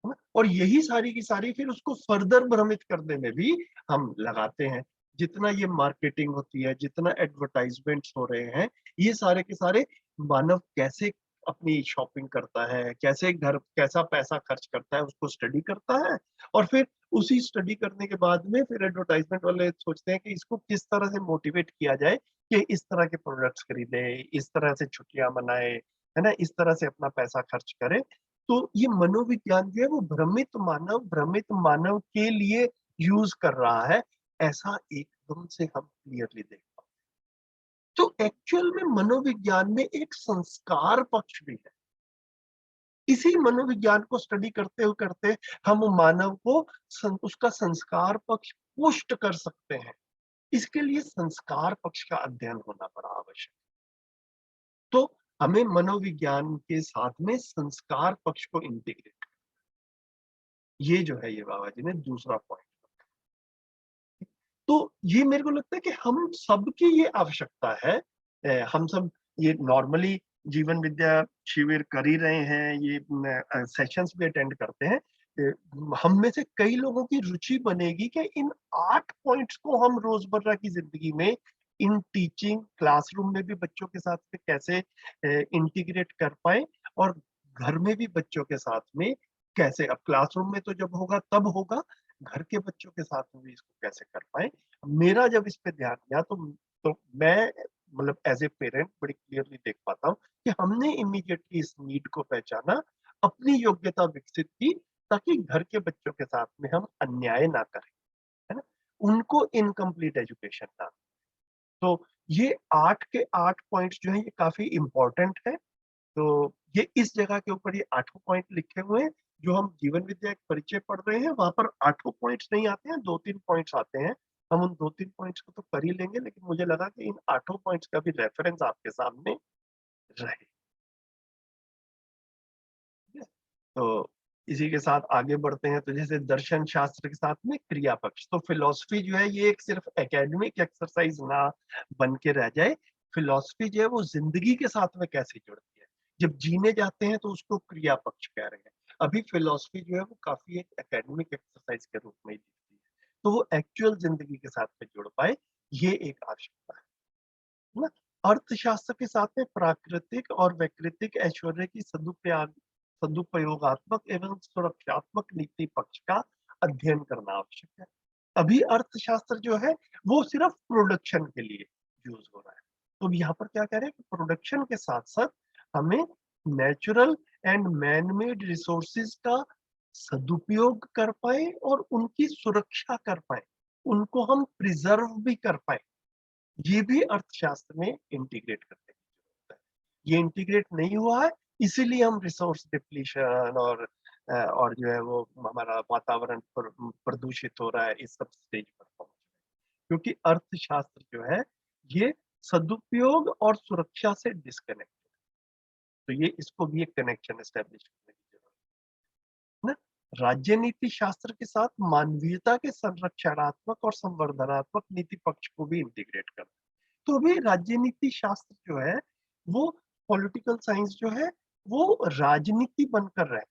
Speaker 1: ना? और यही सारी की सारी फिर उसको फर्दर भ्रमित करने में भी हम लगाते हैं। जितना ये मार्केटिंग होती है, जितना एडवर्टाइजमेंट्स हो रहे हैं, ये सारे के सारे मानव कैसे अपनी शॉपिंग करता है, कैसे घर, कैसा पैसा खर्च करता है, उसको स्टडी करता है। और फिर उसी स्टडी करने के बाद में फिर एडवर्टाइजमेंट वाले सोचते हैं कि इसको किस तरह से मोटिवेट किया जाए कि इस तरह के प्रोडक्ट्स खरीदे, इस तरह से छुट्टियां मनाए, है ना, इस तरह से अपना पैसा खर्च करे। तो ये मनोविज्ञान जो है, वो भ्रमित मानव के लिए यूज कर रहा है, ऐसा एकदम से हम क्लियरली देख पाते हैं। तो एक्चुअल में मनोविज्ञान में एक संस्कार पक्ष भी है। इसी मनोविज्ञान को स्टडी करते हम मानव को उसका संस्कार पक्ष पुष्ट कर सकते हैं। इसके लिए संस्कार पक्ष का अध्ययन होना बड़ा आवश्यक है। तो हमें मनोविज्ञान के साथ में संस्कार पक्ष को इंटीग्रेट, ये जो है ये बाबा जी ने दूसरा पॉइंट। तो ये मेरे को लगता है कि हम सबकी ये आवश्यकता है। हम सब ये नॉर्मली जीवन विद्या शिविर कर ही रहे हैं, ये सेशंस भी अटेंड करते हैं। हम में से कई लोगों की रुचि बनेगी कि इन 8 पॉइंट्स को हम रोजमर्रा की जिंदगी में इन टीचिंग क्लासरूम में भी बच्चों के साथ में कैसे इंटीग्रेट कर पाए, और घर में भी बच्चों के साथ में कैसे, अब क्लासरूम में तो जब होगा तब होगा, घर के बच्चों के साथ में भी इसको कैसे कर पाए। मेरा जब इस पे ध्यान गया तो मैं मतलब एज ए पेरेंट बड़ी क्लियरली देख पाता हूँ कि हमने इमीडिएटली इस नीड को पहचाना, अपनी योग्यता विकसित की, ताकि घर के बच्चों के साथ में हम अन्याय ना करें, है ना, उनको इनकम्प्लीट एजुकेशन ना। तो ये 8 के 8 पॉइंट्स जो है ये काफी इंपॉर्टेंट है। तो ये इस जगह के ऊपर ये 8 पॉइंट लिखे हुए हैं। जो हम जीवन विद्या एक परिचय पढ़ रहे हैं वहां पर 8 पॉइंट्स नहीं आते हैं, 2-3 पॉइंट्स आते हैं। हम उन 2-3 पॉइंट्स को तो कर ही लेंगे, लेकिन मुझे लगा कि इन 8 पॉइंट्स का भी रेफरेंस आपके सामने रहे। तो इसी के साथ आगे बढ़ते हैं। तो जैसे दर्शन शास्त्र के साथ में क्रिया पक्ष, तो फिलॉसफी जो है ये एक सिर्फ एकेडमिक एक्सरसाइज ना बन के रह जाए। फिलॉसफी जो है वो जिंदगी के साथ में कैसे जुड़ती है, जब जीने जाते हैं तो उसको क्रिया पक्ष कह रहे हैं। अभी फिलॉसफी जो है वो काफी एक एकेडमिक एक्सरसाइज के रूप में ही दिखती है, तो वो एक्चुअल जिंदगी के साथ में जुड़ पाए, ये एक आवश्यकता है ना। अर्थशास्त्र के साथ में प्राकृतिक और वैकृतिक ऐश्वर्य की सदुपयोगात्मक एवं सुरक्षात्मक नीति पक्ष का अध्ययन करना आवश्यक है। अभी अर्थशास्त्र जो है वो सिर्फ प्रोडक्शन के लिए यूज हो रहा है। तो यहाँ पर क्या कह रहे हैं कि प्रोडक्शन के साथ साथ हमें natural and man made resources का सदुपयोग कर पाए और उनकी सुरक्षा कर पाए, उनको हम प्रिजर्व भी कर पाए, ये भी अर्थशास्त्र में इंटीग्रेट करने की जरूरत है। ये इंटीग्रेट नहीं हुआ है, इसीलिए हम रिसोर्स डिप्लीशन और जो है वो हमारा वातावरण प्रदूषित हो रहा है, इस सब स्टेज पर पहुंच रहे हैं। क्योंकि अर्थशास्त्र जो है ये सदुपयोग और सुरक्षा से डिस्कनेक्ट, तो ये इसको भी एक कनेक्शन एस्टेब्लिश करने की जरूरत है ना। राज्य नीति शास्त्र के साथ मानवीयता के संरक्षणात्मक और संवर्धनात्मक नीति पक्ष को भी इंटीग्रेट करना। तो अभी राजनीति शास्त्र जो है वो पॉलिटिकल साइंस जो है वो राजनीति बनकर रहे,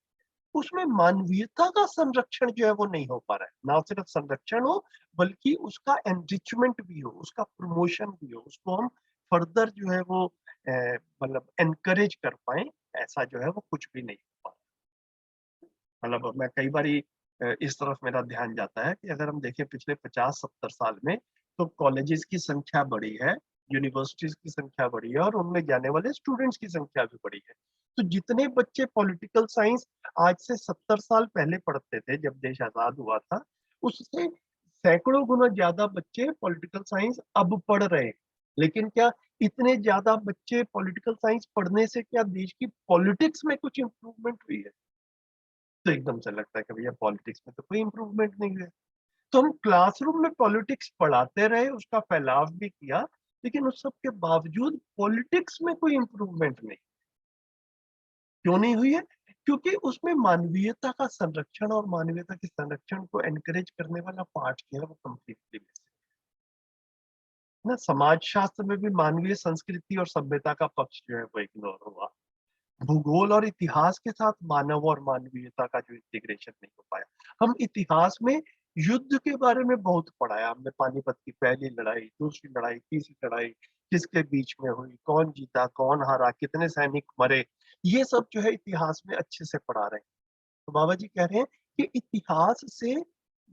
Speaker 1: उसमें मानवीयता का संरक्षण जो है वो नहीं हो पा रहा है। ना सिर्फ संरक्षण हो बल्कि उसका एनरिचमेंट भी हो, उसका प्रमोशन भी हो, उसको हम फर्दर जो है वो मतलब एनकरेज कर पाए, ऐसा जो है वो कुछ भी नहीं हो पा रहा। मतलब मैं कई बार इस तरफ मेरा ध्यान जाता है कि अगर हम देखें पिछले 50-70 साल में तो कॉलेजेस की संख्या बढ़ी है, यूनिवर्सिटीज की संख्या बढ़ी है और उनमें जाने वाले स्टूडेंट्स की संख्या भी बढ़ी है। तो जितने बच्चे पॉलिटिकल साइंस आज से 70 साल पहले पढ़ते थे जब देश आजाद हुआ था, उससे सैकड़ों गुना ज्यादा बच्चे पॉलिटिकल साइंस अब पढ़ रहे हैं। लेकिन क्या इतने ज्यादा बच्चे पॉलिटिकल साइंस पढ़ने से क्या देश की पॉलिटिक्स में कुछ इंप्रूवमेंट हुई है? तो एकदम से लगता है कि भैया पॉलिटिक्स में तो कोई इंप्रूवमेंट नहीं हुआ। तो हम क्लासरूम में पॉलिटिक्स पढ़ाते रहे, उसका फैलाव भी किया, लेकिन उस सब के बावजूद पॉलिटिक्स में कोई इंप्रूवमेंट नहीं। क्यों नहीं हुई है? क्योंकि उसमें मानवीयता का संरक्षण और मानवीयता के संरक्षण को एनकरेज करने वाला पार्ट जो है वो कंप्लीटली मिसिंग है ना। समाज शास्त्र में भी मानवीय संस्कृति और सभ्यता का पक्ष जो है वो इग्नोर हुआ। भूगोल और इतिहास के साथ मानव और मानवीयता का जो इंटीग्रेशन नहीं हो पाया। हम इतिहास में युद्ध के बारे में बहुत पढ़ा है हमने, पानीपत की पहली लड़ाई, दूसरी लड़ाई, तीसरी लड़ाई किसके बीच में हुई, कौन जीता, कौन हारा, कितने सैनिक मरे, ये सब जो है इतिहास में अच्छे से पढ़ा रहे हैं। तो बाबा जी कह रहे हैं कि इतिहास से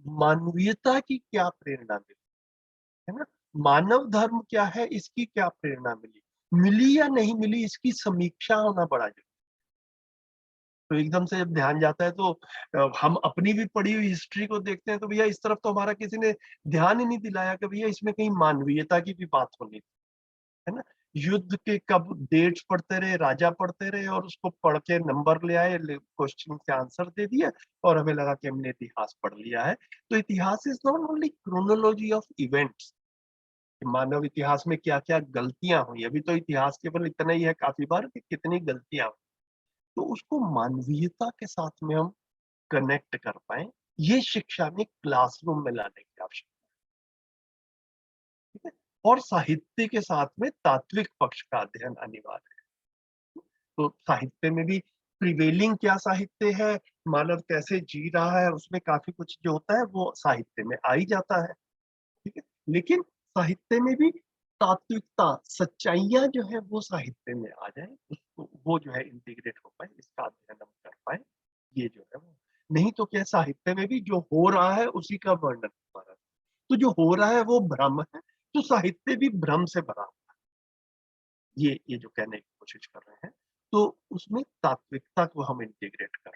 Speaker 1: मानवीयता की क्या प्रेरणा मिली, है ना, मानव धर्म क्या है, इसकी क्या प्रेरणा मिली, मिली या नहीं मिली, इसकी समीक्षा होना बड़ा जरूरी। तो एकदम से जब ध्यान जाता है तो हम अपनी भी पढ़ी हुई हिस्ट्री को देखते हैं तो भैया इस तरफ तो हमारा किसी ने ध्यान ही नहीं दिलाया कि भैया इसमें कहीं मानवीयता की भी बात होनी थी। है ना। युद्ध के कब डेट्स पढ़ते रहे, राजा पढ़ते रहे और उसको पढ़ के नंबर ले आए, क्वेश्चन के आंसर दे दिया और हमें लगा कि हमने इतिहास पढ़ लिया है। तो इतिहास is not only chronology of events, मानव इतिहास में क्या क्या गलतियां हुई। अभी तो इतिहास केवल इतना ही है काफी बार कि कितनी गलतियां हुई, तो उसको मानवीयता के साथ में हम कनेक्ट कर पाए, ये शिक्षा में क्लासरूम में लाने की आवश्यकता है। और साहित्य के साथ में तात्विक पक्ष का अध्ययन अनिवार्य है। तो साहित्य में भी प्रिवेलिंग क्या साहित्य है, मानव कैसे जी रहा है, उसमें काफी कुछ जो होता है वो साहित्य में आ ही जाता है, ठीक है। लेकिन साहित्य में भी तात्विकता, सच्चाइयां जो है वो साहित्य में आ जाए, उसको वो जो है इंटीग्रेट हो पाए, इसका अध्ययन हम कर पाए, ये जो है वो। नहीं तो क्या, साहित्य में भी जो हो रहा है उसी का वर्णन हो रहा है, तो जो हो रहा है वो भ्रम है, तो साहित्य भी भ्रम से भरा हुआ है। ये जो कहने की कोशिश कर रहे हैं, तो उसमें तात्विकता को हम इंटीग्रेट कर,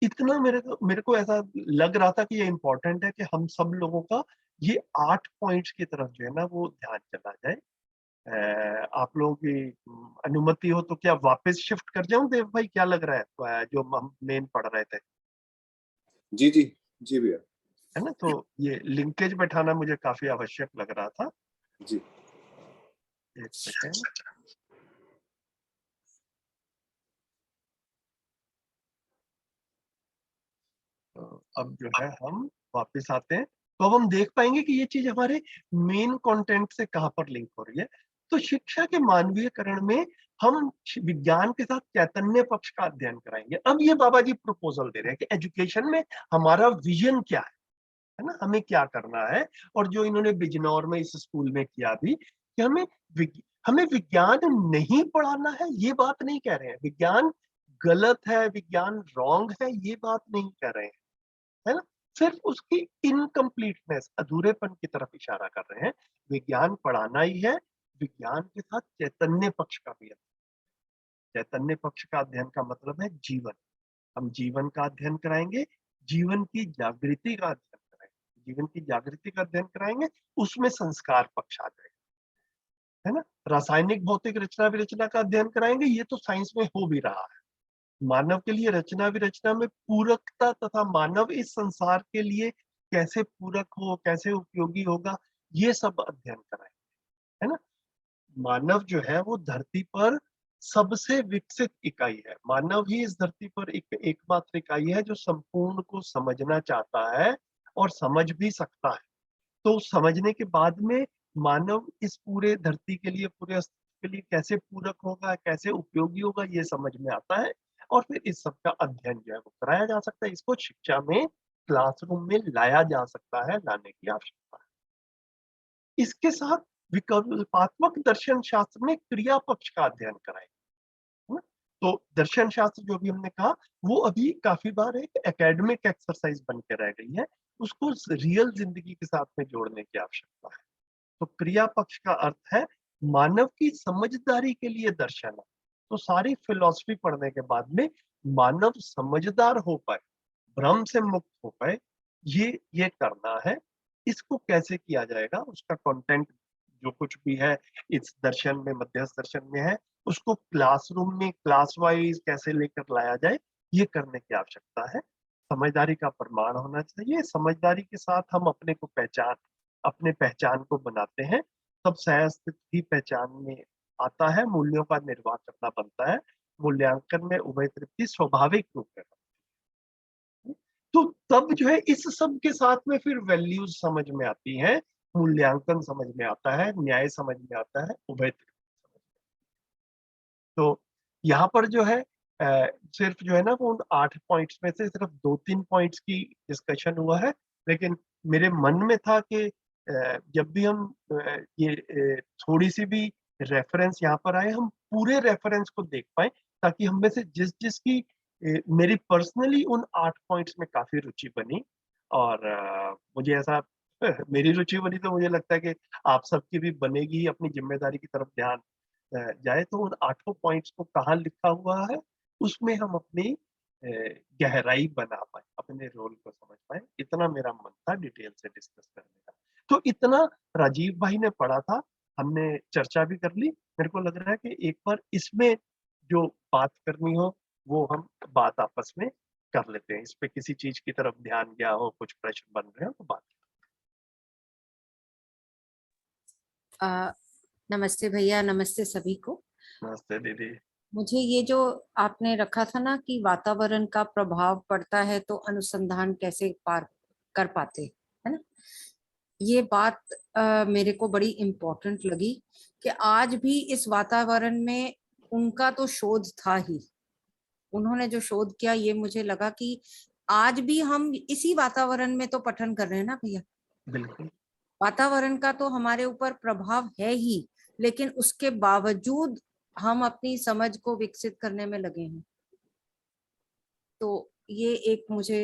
Speaker 1: इतना मेरे को ऐसा लग रहा था कि ये इम्पोर्टेंट है कि हम सब लोगों का ये 8 पॉइंट्स की तरफ जो है ना वो ध्यान चला जाए। आप लोगों की अनुमति हो तो क्या वापस शिफ्ट कर जाऊं देव भाई, क्या लग रहा है जो हम मेन पढ़ रहे थे,
Speaker 4: जी जी जी भैया।
Speaker 1: है ना। तो ये लिंकेज बैठाना मुझे काफी आवश्यक लग रहा था।
Speaker 4: जी
Speaker 1: एक सेकेंड। तो अब जो है हम वापस आते हैं, तो अब हम देख पाएंगे कि ये चीज हमारे मेन कंटेंट से कहाँ पर लिंक हो रही है। तो शिक्षा के मानवीयकरण में हम विज्ञान के साथ चैतन्य पक्ष का अध्ययन कराएंगे। अब ये बाबा जी प्रपोजल दे रहे हैं कि एजुकेशन में हमारा विजन क्या है ना, हमें क्या करना है। और जो इन्होंने बिजनौर में इस स्कूल में किया भी कि हमें विज्ञान नहीं पढ़ाना है, ये बात नहीं कह रहे हैं। विज्ञान गलत है, विज्ञान रॉन्ग है, ये बात नहीं कह रहे हैं, है ना। सिर्फ उसकी इनकम्प्लीटनेस, अधूरेपन की तरफ इशारा कर रहे हैं। विज्ञान पढ़ाना ही है, विज्ञान के साथ चैतन्य पक्ष का भी है। चैतन्य पक्ष का अध्ययन का मतलब है जीवन, हम जीवन का अध्ययन कराएंगे, जीवन की जागृति का अध्ययन कराएंगे, जीवन की जागृति का अध्ययन कराएंगे, उसमें संस्कार पक्ष आ जाएगा, है ना। रासायनिक भौतिक रचना विरचना का अध्ययन कराएंगे, ये तो साइंस में हो भी रहा है। मानव के लिए रचना विरचना में पूरकता तथा मानव इस संसार के लिए कैसे पूरक हो, कैसे उपयोगी होगा, ये सब अध्ययन कराएंगे, है ना। मानव जो है वो धरती पर सबसे विकसित इकाई है। मानव ही इस धरती पर एकमात्र इकाई है जो संपूर्ण को समझना चाहता है और समझ भी सकता है। तो समझने के बाद में मानव इस पूरे धरती के लिए, पूरे अस्तित्व के लिए कैसे पूरक होगा, कैसे उपयोगी होगा, ये समझ में आता है। और फिर इस सब का अध्ययन जो है वो कराया जा सकता है, इसको शिक्षा में क्लासरूम में लाया जा सकता है, लाने की आवश्यकता है। इसके साथ विकल्पात्मक दर्शन शास्त्र में क्रिया पक्ष का अध्ययन कराएं, है ना? तो दर्शन शास्त्र जो भी हमने कहा वो अभी काफी बार एक एकेडमिक एक्सरसाइज बन के रह गई है, उसको रियल जिंदगी के साथ में जोड़ने की आवश्यकता है। तो क्रिया पक्ष का अर्थ है मानव की समझदारी के लिए दर्शन है। तो सारी फिलॉसफी पढ़ने के बाद में मानव समझदार हो पाए, भ्रम से मुक्त हो पाए, ये करना है। इसको कैसे किया जाएगा, उसका कंटेंट जो कुछ भी है इस दर्शन में, मध्यस्थ दर्शन में है, उसको क्लासरूम में क्लास वाइज कैसे लेकर लाया जाए, ये करने की आवश्यकता है। समझदारी का प्रमाण होना चाहिए, समझदारी के साथ हम अपने पहचान को बनाते हैं, तब सहअस्तित्व ही पहचान में आता है, मूल्यों का निर्वाह करना बनता है। मूल्यांकन में उभय तृप्ति स्वाभाविक रूप में, तो तब जो है इस सब के साथ में फिर वैल्यूज समझ में आती हैं, मूल्यांकन समझ में आता है, न्याय समझ में आता है, उभय तृप्ति समझ में। तो यहाँ पर जो है सिर्फ जो है ना वो उन 8 पॉइंट्स में से सिर्फ 2-3 पॉइंट्स की डिस्कशन हुआ है। लेकिन मेरे मन में था कि जब भी हम थोड़ी सी भी रेफरेंस यहाँ पर आए, हम पूरे रेफरेंस को देख पाए, ताकि हम में से जिस जिसकी मेरी पर्सनली उन 8 पॉइंट्स में काफी रुचि बनी। और मुझे ऐसा मेरी रुचि बनी तो मुझे लगता है कि आप सबकी भी बनेगी ही, अपनी जिम्मेदारी की तरफ ध्यान जाए तो उन 8 पॉइंट्स को कहाँ लिखा हुआ है, उसमें हम अपनी गहराई बना पाए, अपने रोल को समझ पाए। इतना मेरा मन था डिटेल से डिस्कस करने का। तो इतना राजीव भाई ने पढ़ा था, हमने चर्चा भी कर ली। मेरे को लग रहा है कि एक बार इसमें जो बात करनी हो वो हम बात आपस में कर लेते हैं। इस पे किसी चीज की तरफ ध्यान गया हो, कुछ प्रश्न बन रहे हो तो बात।
Speaker 7: नमस्ते भैया, नमस्ते सभी को।
Speaker 1: नमस्ते दीदी।
Speaker 7: मुझे ये जो आपने रखा था ना कि वातावरण का प्रभाव पड़ता है तो अनुसंधान कैसे पार कर पाते, है ना, ये बात मेरे को बड़ी इम्पोर्टेंट लगी कि आज भी इस वातावरण में उनका तो शोध था ही, उन्होंने जो शोध किया ये मुझे लगा कि आज भी हम इसी वातावरण में तो पठन कर रहे हैं ना भैया।
Speaker 1: बिल्कुल।
Speaker 7: वातावरण का तो हमारे ऊपर प्रभाव है ही, लेकिन उसके बावजूद हम अपनी समझ को विकसित करने में लगे हैं। तो ये एक मुझे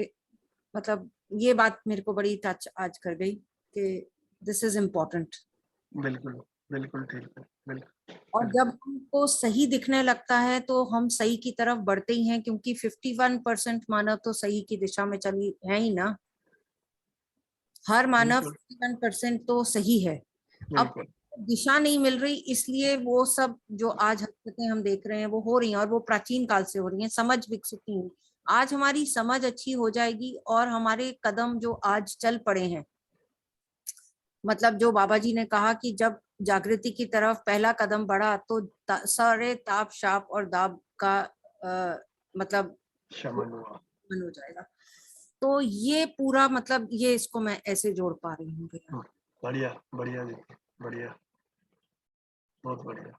Speaker 7: मतलब ये बात मेरे को बड़ी टच आज कर गई कि दिस इज इम्पोर्टेंट।
Speaker 1: बिल्कुल बिल्कुल ठीक है, बिल्कुल।
Speaker 7: और जब हमको सही दिखने लगता है तो हम सही की तरफ बढ़ते ही हैं, क्योंकि 51% मानव तो सही की दिशा में चली है ही ना। हर मानव 51% तो सही है। अब दिशा नहीं मिल रही, इसलिए वो सब जो आज हरकतें हम देख रहे हैं वो हो रही हैं, और वो प्राचीन काल से हो रही हैं। समझ विकसित नहीं हुई। आज हमारी समझ अच्छी हो जाएगी और हमारे कदम जो आज चल पड़े हैं, मतलब जो बाबा जी ने कहा कि जब जागृति की तरफ पहला कदम बढ़ा तो सारे ताप शाप और दाब का मतलब
Speaker 1: शमन हुआ,
Speaker 7: हो जाएगा। तो ये पूरा मतलब ये इसको मैं ऐसे जोड़ पा रही हूँ भैया।
Speaker 1: बढ़िया बढ़िया जी, बढ़िया, बहुत बढ़िया।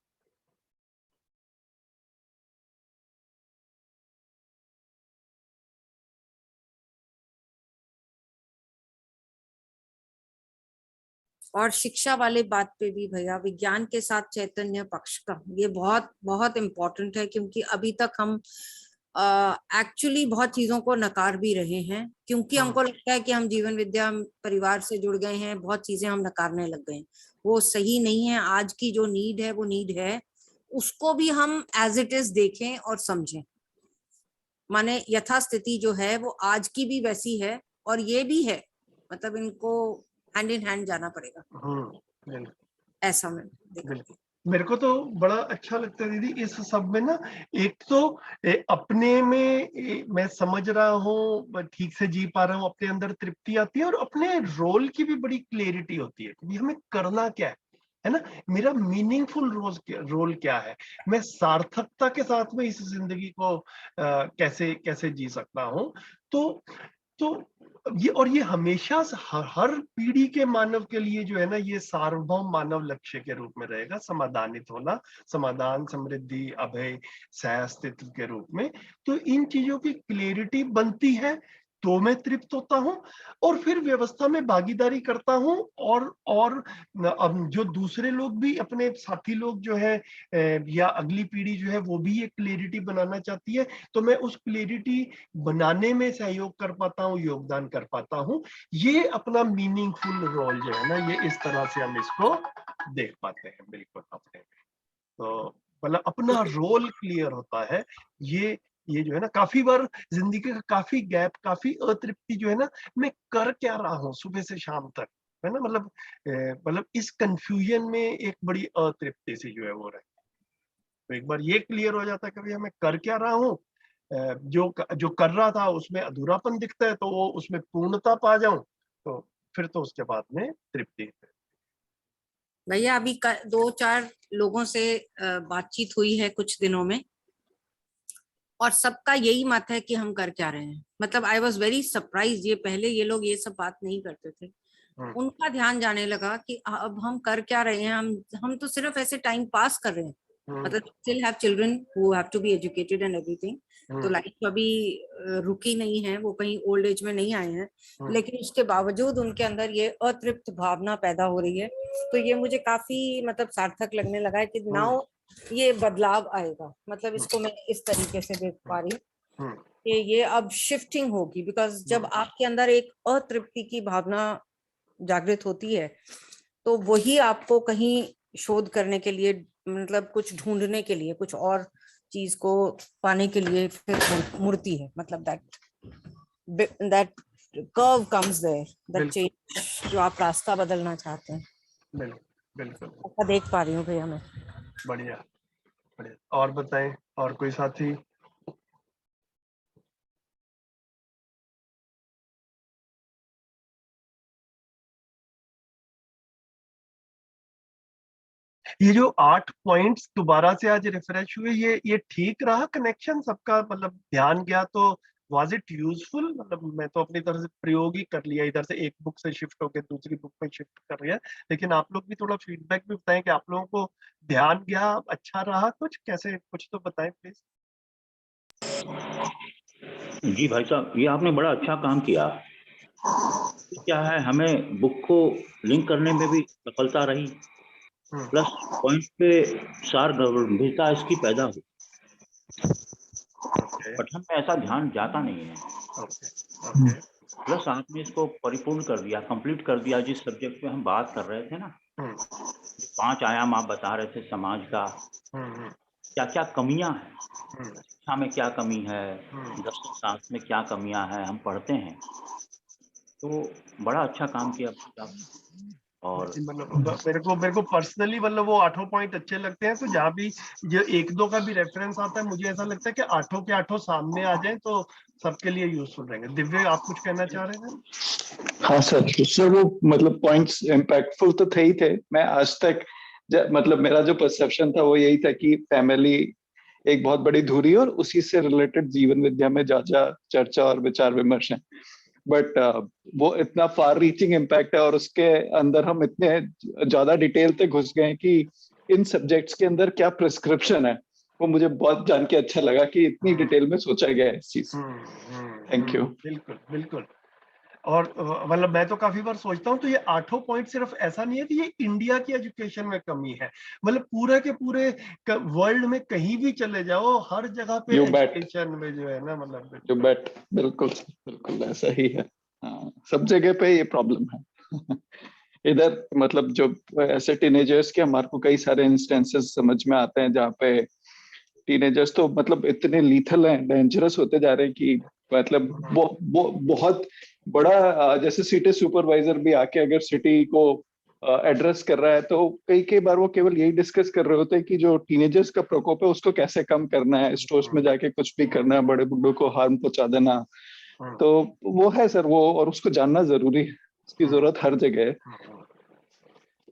Speaker 7: और शिक्षा वाले बात पे भी भैया, विज्ञान के साथ चैतन्य पक्ष का ये बहुत बहुत इम्पोर्टेंट है, क्योंकि अभी तक हम एक्चुअली बहुत चीजों को नकार भी रहे हैं, क्योंकि हमको लगता है कि हम जीवन विद्या परिवार से जुड़ गए हैं, बहुत चीजें हम नकारने लग गए हैं। वो सही नहीं है। आज की जो नीड है वो नीड है, उसको भी हम एज इट इज देखें और समझें। माने यथास्थिति जो है वो आज की भी वैसी है और ये भी है, मतलब इनको हैंड इन हैंड जाना पड़ेगा। ऐसा मैं
Speaker 1: बिल्कुल। मेरे को तो बड़ा अच्छा लगता है दीदी इस सब में ना, एक तो अपने में मैं समझ रहा हूँ, ठीक से जी पा रहा हूँ, अपने अंदर तृप्ति आती है, और अपने रोल की भी बड़ी क्लैरिटी होती है कि हमें करना क्या है ना, मेरा मीनिंगफुल रोल क्या है, मैं सार्थकता के साथ में इस जिंदगी को कैसे कैसे जी सकता हूँ। तो ये हमेशा हर पीढ़ी के मानव के लिए जो है ना, ये सार्वभौम मानव लक्ष्य के रूप में रहेगा, समाधानित होना, समाधान, समृद्धि, अभय, सह अस्तित्व के रूप में। तो इन चीजों की क्लैरिटी बनती है तो मैं तृप्त होता हूँ, और फिर व्यवस्था में भागीदारी करता हूँ, और अब जो दूसरे लोग भी, अपने साथी लोग जो है या अगली पीढ़ी जो है वो भी ये क्लैरिटी बनाना चाहती है, तो मैं उस क्लैरिटी बनाने में सहयोग कर पाता हूँ, योगदान कर पाता हूँ। ये अपना मीनिंगफुल रोल जो है ना, ये इस तरह से हम इसको देख पाते हैं। बिल्कुल अपने, तो मतलब अपना रोल क्लियर होता है। ये जो है ना, काफी बार जिंदगी का काफी गैप, काफी अतृप्ति जो है ना, मैं कर क्या रहा हूँ सुबह से शाम तक, है ना, मतलब इस कंफ्यूजन में एक बड़ी अतृप्ति सी जो है वो रहती है। तो एक बार ये क्लियर हो जाता है कि भैया मैं कर क्या रहा हूँ, जो कर रहा था उसमें अधूरापन दिखता है, तो वो उसमें पूर्णता पा जाऊं, तो फिर तो उसके बाद में तृप्ति है।
Speaker 7: भैया अभी 2-4 लोगों से बातचीत हुई है कुछ दिनों में, और सबका यही मत है कि हम कर क्या रहे हैं। मतलब आई वॉज वेरी सरप्राइज, ये पहले ये लोग ये सब बात नहीं करते थे। उनका ध्यान जाने लगा कि अब हम कर क्या रहे हैं, हम तो सिर्फ ऐसे टाइम पास कर रहे हैं। मतलब still have children who have to be educated and everything, तो लाइफ अभी रुकी नहीं है, वो कहीं ओल्ड एज में नहीं आए हैं, लेकिन उसके बावजूद उनके अंदर ये अतृप्त भावना पैदा हो रही है। तो ये मुझे काफी मतलब सार्थक लगने लगा है कि नाउ ये बदलाव आएगा। मतलब इसको मैं इस तरीके से देख पा रही हूँ कि ये अब शिफ्टिंग होगी, बिकॉज जब आपके अंदर एक अतृप्ति की भावना जागृत होती है तो वही आपको कहीं शोध करने के लिए, मतलब कुछ ढूंढने के लिए, कुछ और चीज को पाने के लिए फिर मुड़ती है। मतलब that curve comes there, that change, जो आप रास्ता बदलना चाहते हैं।
Speaker 1: बिल्कुल
Speaker 7: ऐसा देख पा रही हूँ भैया मैं।
Speaker 1: बढ़िया बढ़िया। और बताएं, और कोई साथी? ये जो 8 पॉइंट्स दोबारा से आज रिफ्रेश हुए, ये ठीक रहा कनेक्शन सबका? मतलब ध्यान गया तो वाज इट यूजफुल? मतलब मैं तो अपनी तरफ से प्रयोग ही कर लिया, इधर से एक बुक से शिफ्ट होकर दूसरी बुक में शिफ्ट कर लिया, लेकिन आप लोग भी थोड़ा फीडबैक भी बताएं कि आप लोगों को ध्यान गया, अच्छा रहा, कुछ कैसे, कुछ तो बताएं प्लीज।
Speaker 8: जी भाई साहब, ये आपने बड़ा अच्छा काम किया। क्या है, हमें बुक को लिंक करने में भी सफलता रही, प्लस पॉइंट पे सार गंभीरता इसकी पैदा हुई। पठन में ऐसा ध्यान जाता नहीं है। प्लस आपने इसको परिपूर्ण कर दिया, कंप्लीट कर दिया। जिस सब्जेक्ट पे हम बात कर रहे थे ना, 5 आयाम आप बता रहे थे समाज का, क्या क्या कमियां हैं, शिक्षा में क्या कमी है, दर्शन शास्त्र में क्या कमियां हैं, हम पढ़ते हैं। तो बड़ा अच्छा काम किया आप। और
Speaker 1: मतलब मेरे को पर्सनली मतलब वो 8 पॉइंट अच्छे लगते हैं, तो जहाँ भी जो 1-2 का भी रेफरेंस आता है, मुझे ऐसा लगता है कि 8 के 8 सामने आ जाए तो सबके लिए यूजफुल रहेंगे। दिव्य, आप कुछ कहना चाह रहे हैं?
Speaker 2: हाँ सर, वो मतलब पॉइंट्स इम्पैक्टफुल तो थे ही थे। मैं आज तक मतलब मेरा जो परसेप्शन था वो यही था कि फैमिली एक बहुत बड़ी धुरी और उसी से रिलेटेड जीवन विद्या में ज्यादा चर्चा और विचार विमर्श है। बट वो इतना फार रीचिंग इम्पैक्ट है और उसके अंदर हम इतने ज्यादा डिटेल तक घुस गए कि इन सब्जेक्ट्स के अंदर क्या प्रिस्क्रिप्शन है, वो मुझे बहुत जान के अच्छा लगा कि इतनी डिटेल में सोचा गया है इस चीज। Thank you.
Speaker 1: बिल्कुल बिल्कुल। और मतलब मैं तो काफी बार सोचता हूँ, तो ये 8 पॉइंट सिर्फ ऐसा नहीं है कि ये इंडिया की एजुकेशन में कमी है, मतलब पूरे के पूरे वर्ल्ड में कहीं भी चले जाओ, हर जगह पे एजुकेशन में जो है ना, मतलब
Speaker 2: यू बेट, बिल्कुल ऐसा ही है। हाँ, सब जगह पे ये प्रॉब्लम है। इधर मतलब जो ऐसे टीनेजर्स के हमारे को कई सारे इंस्टेंसेस समझ में आते हैं जहाँ पे टीनेजर्स तो मतलब इतने लीथल हैं, डेंजरस होते जा रहे हैं कि मतलब वो बहुत बड़ा, जैसे सिटी सुपरवाइजर भी आके अगर सिटी को एड्रेस कर रहा है तो कई बार वो केवल यही डिस्कस कर रहे होते हैं कि जो टीनेजर्स का प्रकोप है उसको कैसे कम करना है, स्टोर्स में जाके कुछ भी करना है, बड़े बुड्ढों को हार्म पहुंचा देना। तो वो है सर, वो और उसको जानना जरूरी है, उसकी जरूरत हर जगह है।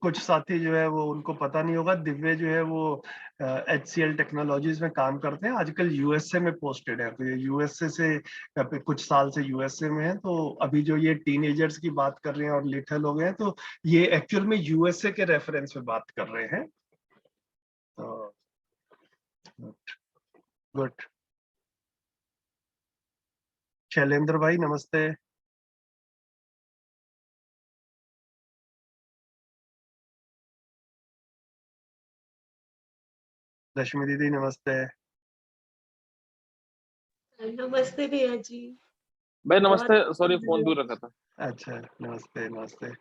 Speaker 1: कुछ साथी जो है वो उनको पता नहीं होगा, दिव्य जो है वो HCL टेक्नोलॉजीज में काम करते हैं, आजकल USA में पोस्टेड है, तो ये USA से कुछ साल से USA में है। तो अभी जो ये टीनेजर्स की बात कर रहे हैं और लिटल हो गए हैं, तो ये एक्चुअल में USA के रेफरेंस में बात कर रहे हैं। गुड। शैलेंद्र भाई नमस्ते। रश्मि दीदी नमस्ते।
Speaker 9: नमस्ते भैया जी।
Speaker 10: भाई नमस्ते, सॉरी फोन दूर रखा था।
Speaker 1: अच्छा, नमस्ते नमस्ते।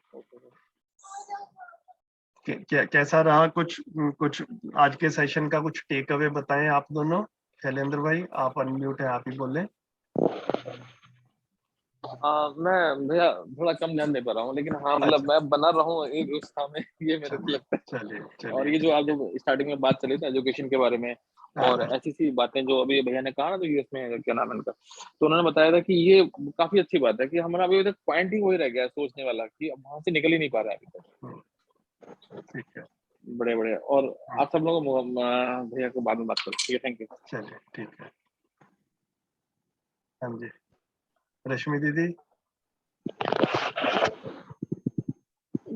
Speaker 1: कैसा रहा, कुछ आज के सेशन का कुछ टेक अवे बताएं आप दोनों। शैलेंद्र भाई आप अनम्यूट हैं, आप ही बोलें।
Speaker 10: मैं भैया थोड़ा कम ध्यान दे पा रहा हूँ, लेकिन हाँ मतलब मैं बना रहा हूँ एक व्यवस्था में, ये मेरे को लगता है।
Speaker 1: चलिए
Speaker 10: और ये जो आप जो स्टार्टिंग में बात चली थी एजुकेशन के बारे में, और ऐसी सी बातें जो अभी भैया ने कहा ना, तो यूएस में क्या नाम है इनका, तो उन्होंने बताया था कि ये काफी अच्छी बात है कि हमारा अभी तक पॉइंट ही वही रह गया सोचने वाला कि अब वहां से निकल ही नहीं पा रहा है अभी तक।
Speaker 1: ठीक है,
Speaker 10: बड़े और आप सब लोग भैया को बाद में बात करो, ठीक है? Thank you.
Speaker 1: चलिए ठीक है। हाँ जी, रश्मि दीदी।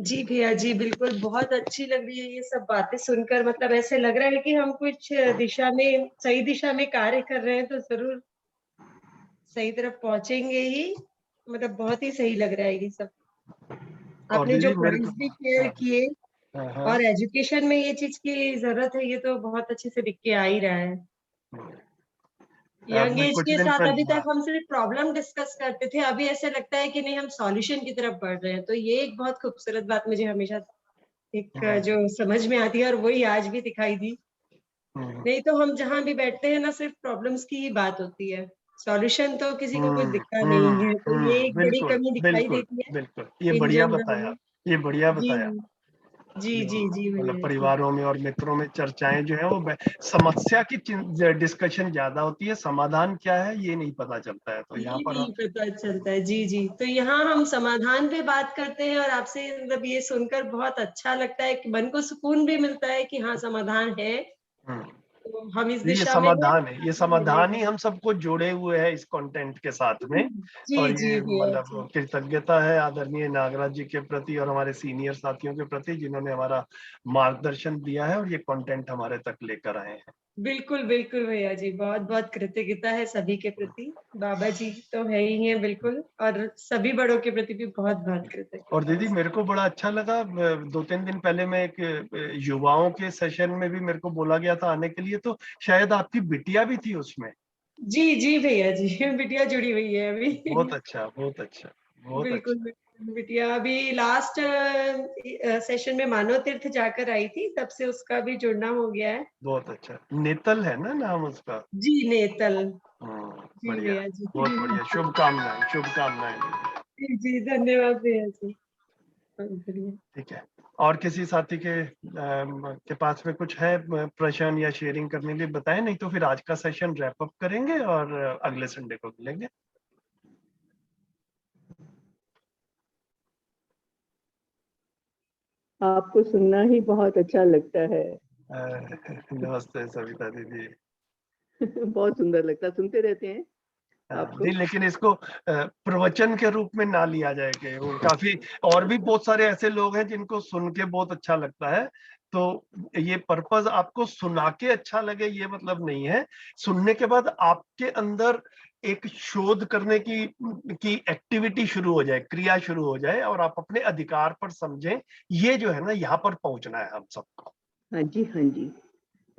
Speaker 9: जी भैया जी, बिल्कुल बहुत अच्छी लग रही है ये सब बातें सुनकर। मतलब ऐसे लग रहा है कि हम कुछ दिशा में, सही दिशा में कार्य कर रहे हैं, तो जरूर सही तरफ पहुंचेंगे ही। मतलब बहुत ही सही लग रहा है ये सब। आपने जो पॉइंट्स भी शेयर किए, और एजुकेशन में ये चीज की जरूरत है, ये तो बहुत अच्छे से दिख के आ ही रहा है। यंग एज के साथ अभी तक हम सिर्फ प्रॉब्लम डिस्कस करते थे, अभी ऐसे लगता है कि नहीं, हम सॉल्यूशन की तरफ बढ़ रहे हैं। तो ये एक बहुत खूबसूरत बात मुझे हमेशा एक जो समझ में आती है, और वही आज भी दिखाई दी। नहीं तो हम जहाँ भी बैठते हैं ना, सिर्फ प्रॉब्लम्स की ही बात होती है, सॉल्यूशन तो किसी को कुछ दिखता नहीं है। तो ये एक बड़ी कमी दिखाई देती है।
Speaker 1: बिल्कुल, ये बढ़िया बताया, ये बढ़िया बताया।
Speaker 9: जी जी जी
Speaker 1: मतलब
Speaker 9: भैया,
Speaker 1: परिवारों में और मित्रों में चर्चाएं जो है वो समस्या की डिस्कशन ज्यादा होती है, समाधान क्या है ये नहीं पता चलता है। तो
Speaker 9: ये
Speaker 1: यहाँ पर
Speaker 9: नहीं पता चलता है। जी जी, तो यहाँ हम समाधान पे बात करते हैं और आपसे मतलब ये सुनकर बहुत अच्छा लगता है कि मन को सुकून भी मिलता है कि हाँ समाधान है, तो हम इस
Speaker 1: ये
Speaker 9: दिशा में
Speaker 1: समाधान है, ये समाधान ही
Speaker 9: मिलेगा।
Speaker 1: हम सबको जोड़े हुए है इस कंटेंट के साथ में।
Speaker 9: जी
Speaker 1: और
Speaker 9: जी
Speaker 1: ये
Speaker 9: भैया जी,
Speaker 1: मतलब कृतज्ञता है आदरणीय नागराज जी के प्रति और हमारे सीनियर साथियों के प्रति जिन्होंने हमारा मार्गदर्शन दिया है और ये कंटेंट हमारे तक लेकर आए हैं।
Speaker 9: बिल्कुल बिल्कुल भैया जी, बहुत बहुत कृतज्ञता है सभी के प्रति। बाबा जी तो है ही हैं बिल्कुल, और सभी बड़ों के प्रति भी बहुत बहुत कृतज्ञता।
Speaker 1: और दीदी मेरे को बड़ा अच्छा लगा, 2-3 दिन पहले मैं एक युवाओं के सेशन में भी मेरे को बोला गया था आने के लिए, तो शायद आपकी बिटिया भी थी उसमें।
Speaker 9: जी जी भैया जी, बिटिया जुड़ी हुई है अभी।
Speaker 1: बहुत अच्छा, बहुत अच्छा, बहुत
Speaker 9: बिल्कुल
Speaker 1: अच्छा।
Speaker 9: बिल्कुल, बिटिया अभी लास्ट सेशन में मानव तीर्थ जाकर आई थी, तब से उसका भी जुड़ना हो गया है।
Speaker 1: बहुत अच्छा, नेतल है ना नाम उसका?
Speaker 9: जी नेतल। जी
Speaker 1: बढ़िया,
Speaker 9: भैया जी,
Speaker 1: बहुत बढ़िया, शुभकामनाएं, शुभकामनाएं।
Speaker 9: जी जी धन्यवाद भैया जी, बहुत बढ़िया।
Speaker 1: ठीक है, और किसी साथी के पास में कुछ है प्रश्न या शेयरिंग करने के लिए बताएं, नहीं तो फिर आज का सेशन रैप अप करेंगे और अगले संडे को मिलेंगे।
Speaker 11: आपको सुनना ही बहुत अच्छा लगता है।
Speaker 1: नमस्ते सविता दीदी।
Speaker 11: बहुत सुंदर लगता है, सुनते रहते हैं आपको।
Speaker 1: जी, लेकिन इसको प्रवचन के रूप में ना लिया जाए कि वो काफी और भी बहुत सारे ऐसे लोग हैं जिनको सुन के बहुत अच्छा लगता है। तो ये पर्पस आपको सुना के अच्छा लगे ये मतलब नहीं है, सुनने के बाद आपके अंदर एक शोध करने की एक्टिविटी शुरू हो जाए, क्रिया शुरू हो जाए और आप अपने अधिकार पर समझें। ये जो है ना, यहाँ पर पहुंचना है हम सबको।
Speaker 11: हाँ जी, हाँ जी।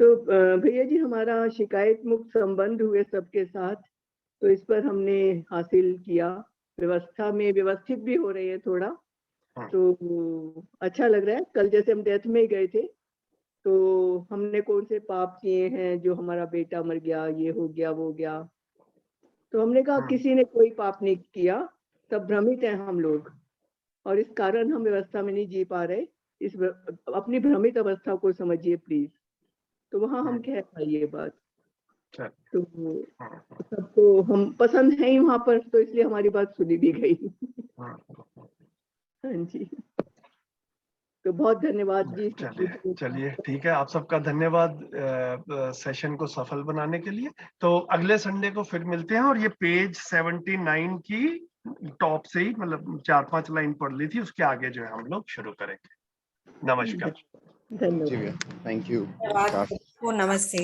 Speaker 11: तो भैया जी, हमारा शिकायत मुक्त संबंध हुए सबके साथ, तो इस पर हमने हासिल किया, व्यवस्था में व्यवस्थित भी हो रही है थोड़ा, तो अच्छा लग रहा है। कल जैसे हम डेथ में गए थे, तो हमने कौन से पाप किए हैं जो हमारा बेटा मर गया, ये हो गया, वो हो गया, तो हमने कहा किसी ने कोई पाप नहीं किया, सब भ्रमित हैं हम लोग, और इस कारण हम व्यवस्था में नहीं जी पा रहे। इस अपनी भ्रमित अवस्था को समझिए प्लीज। तो वहां हम कह पाए ये बात, तो सबको हम पसंद है ही वहां पर, तो इसलिए हमारी बात सुनी भी गई। हाँ जी, तो बहुत धन्यवाद जी।
Speaker 1: चलिए ठीक है, आप सबका धन्यवाद सेशन को सफल बनाने के लिए। तो अगले संडे को फिर मिलते हैं। और ये पेज 79 की टॉप से ही मतलब 4-5 लाइन पढ़ ली थी, उसके आगे जो है हम लोग शुरू करेंगे। नमस्कार।
Speaker 11: धन्यवाद,
Speaker 4: थैंक यू।
Speaker 7: नमस्ते।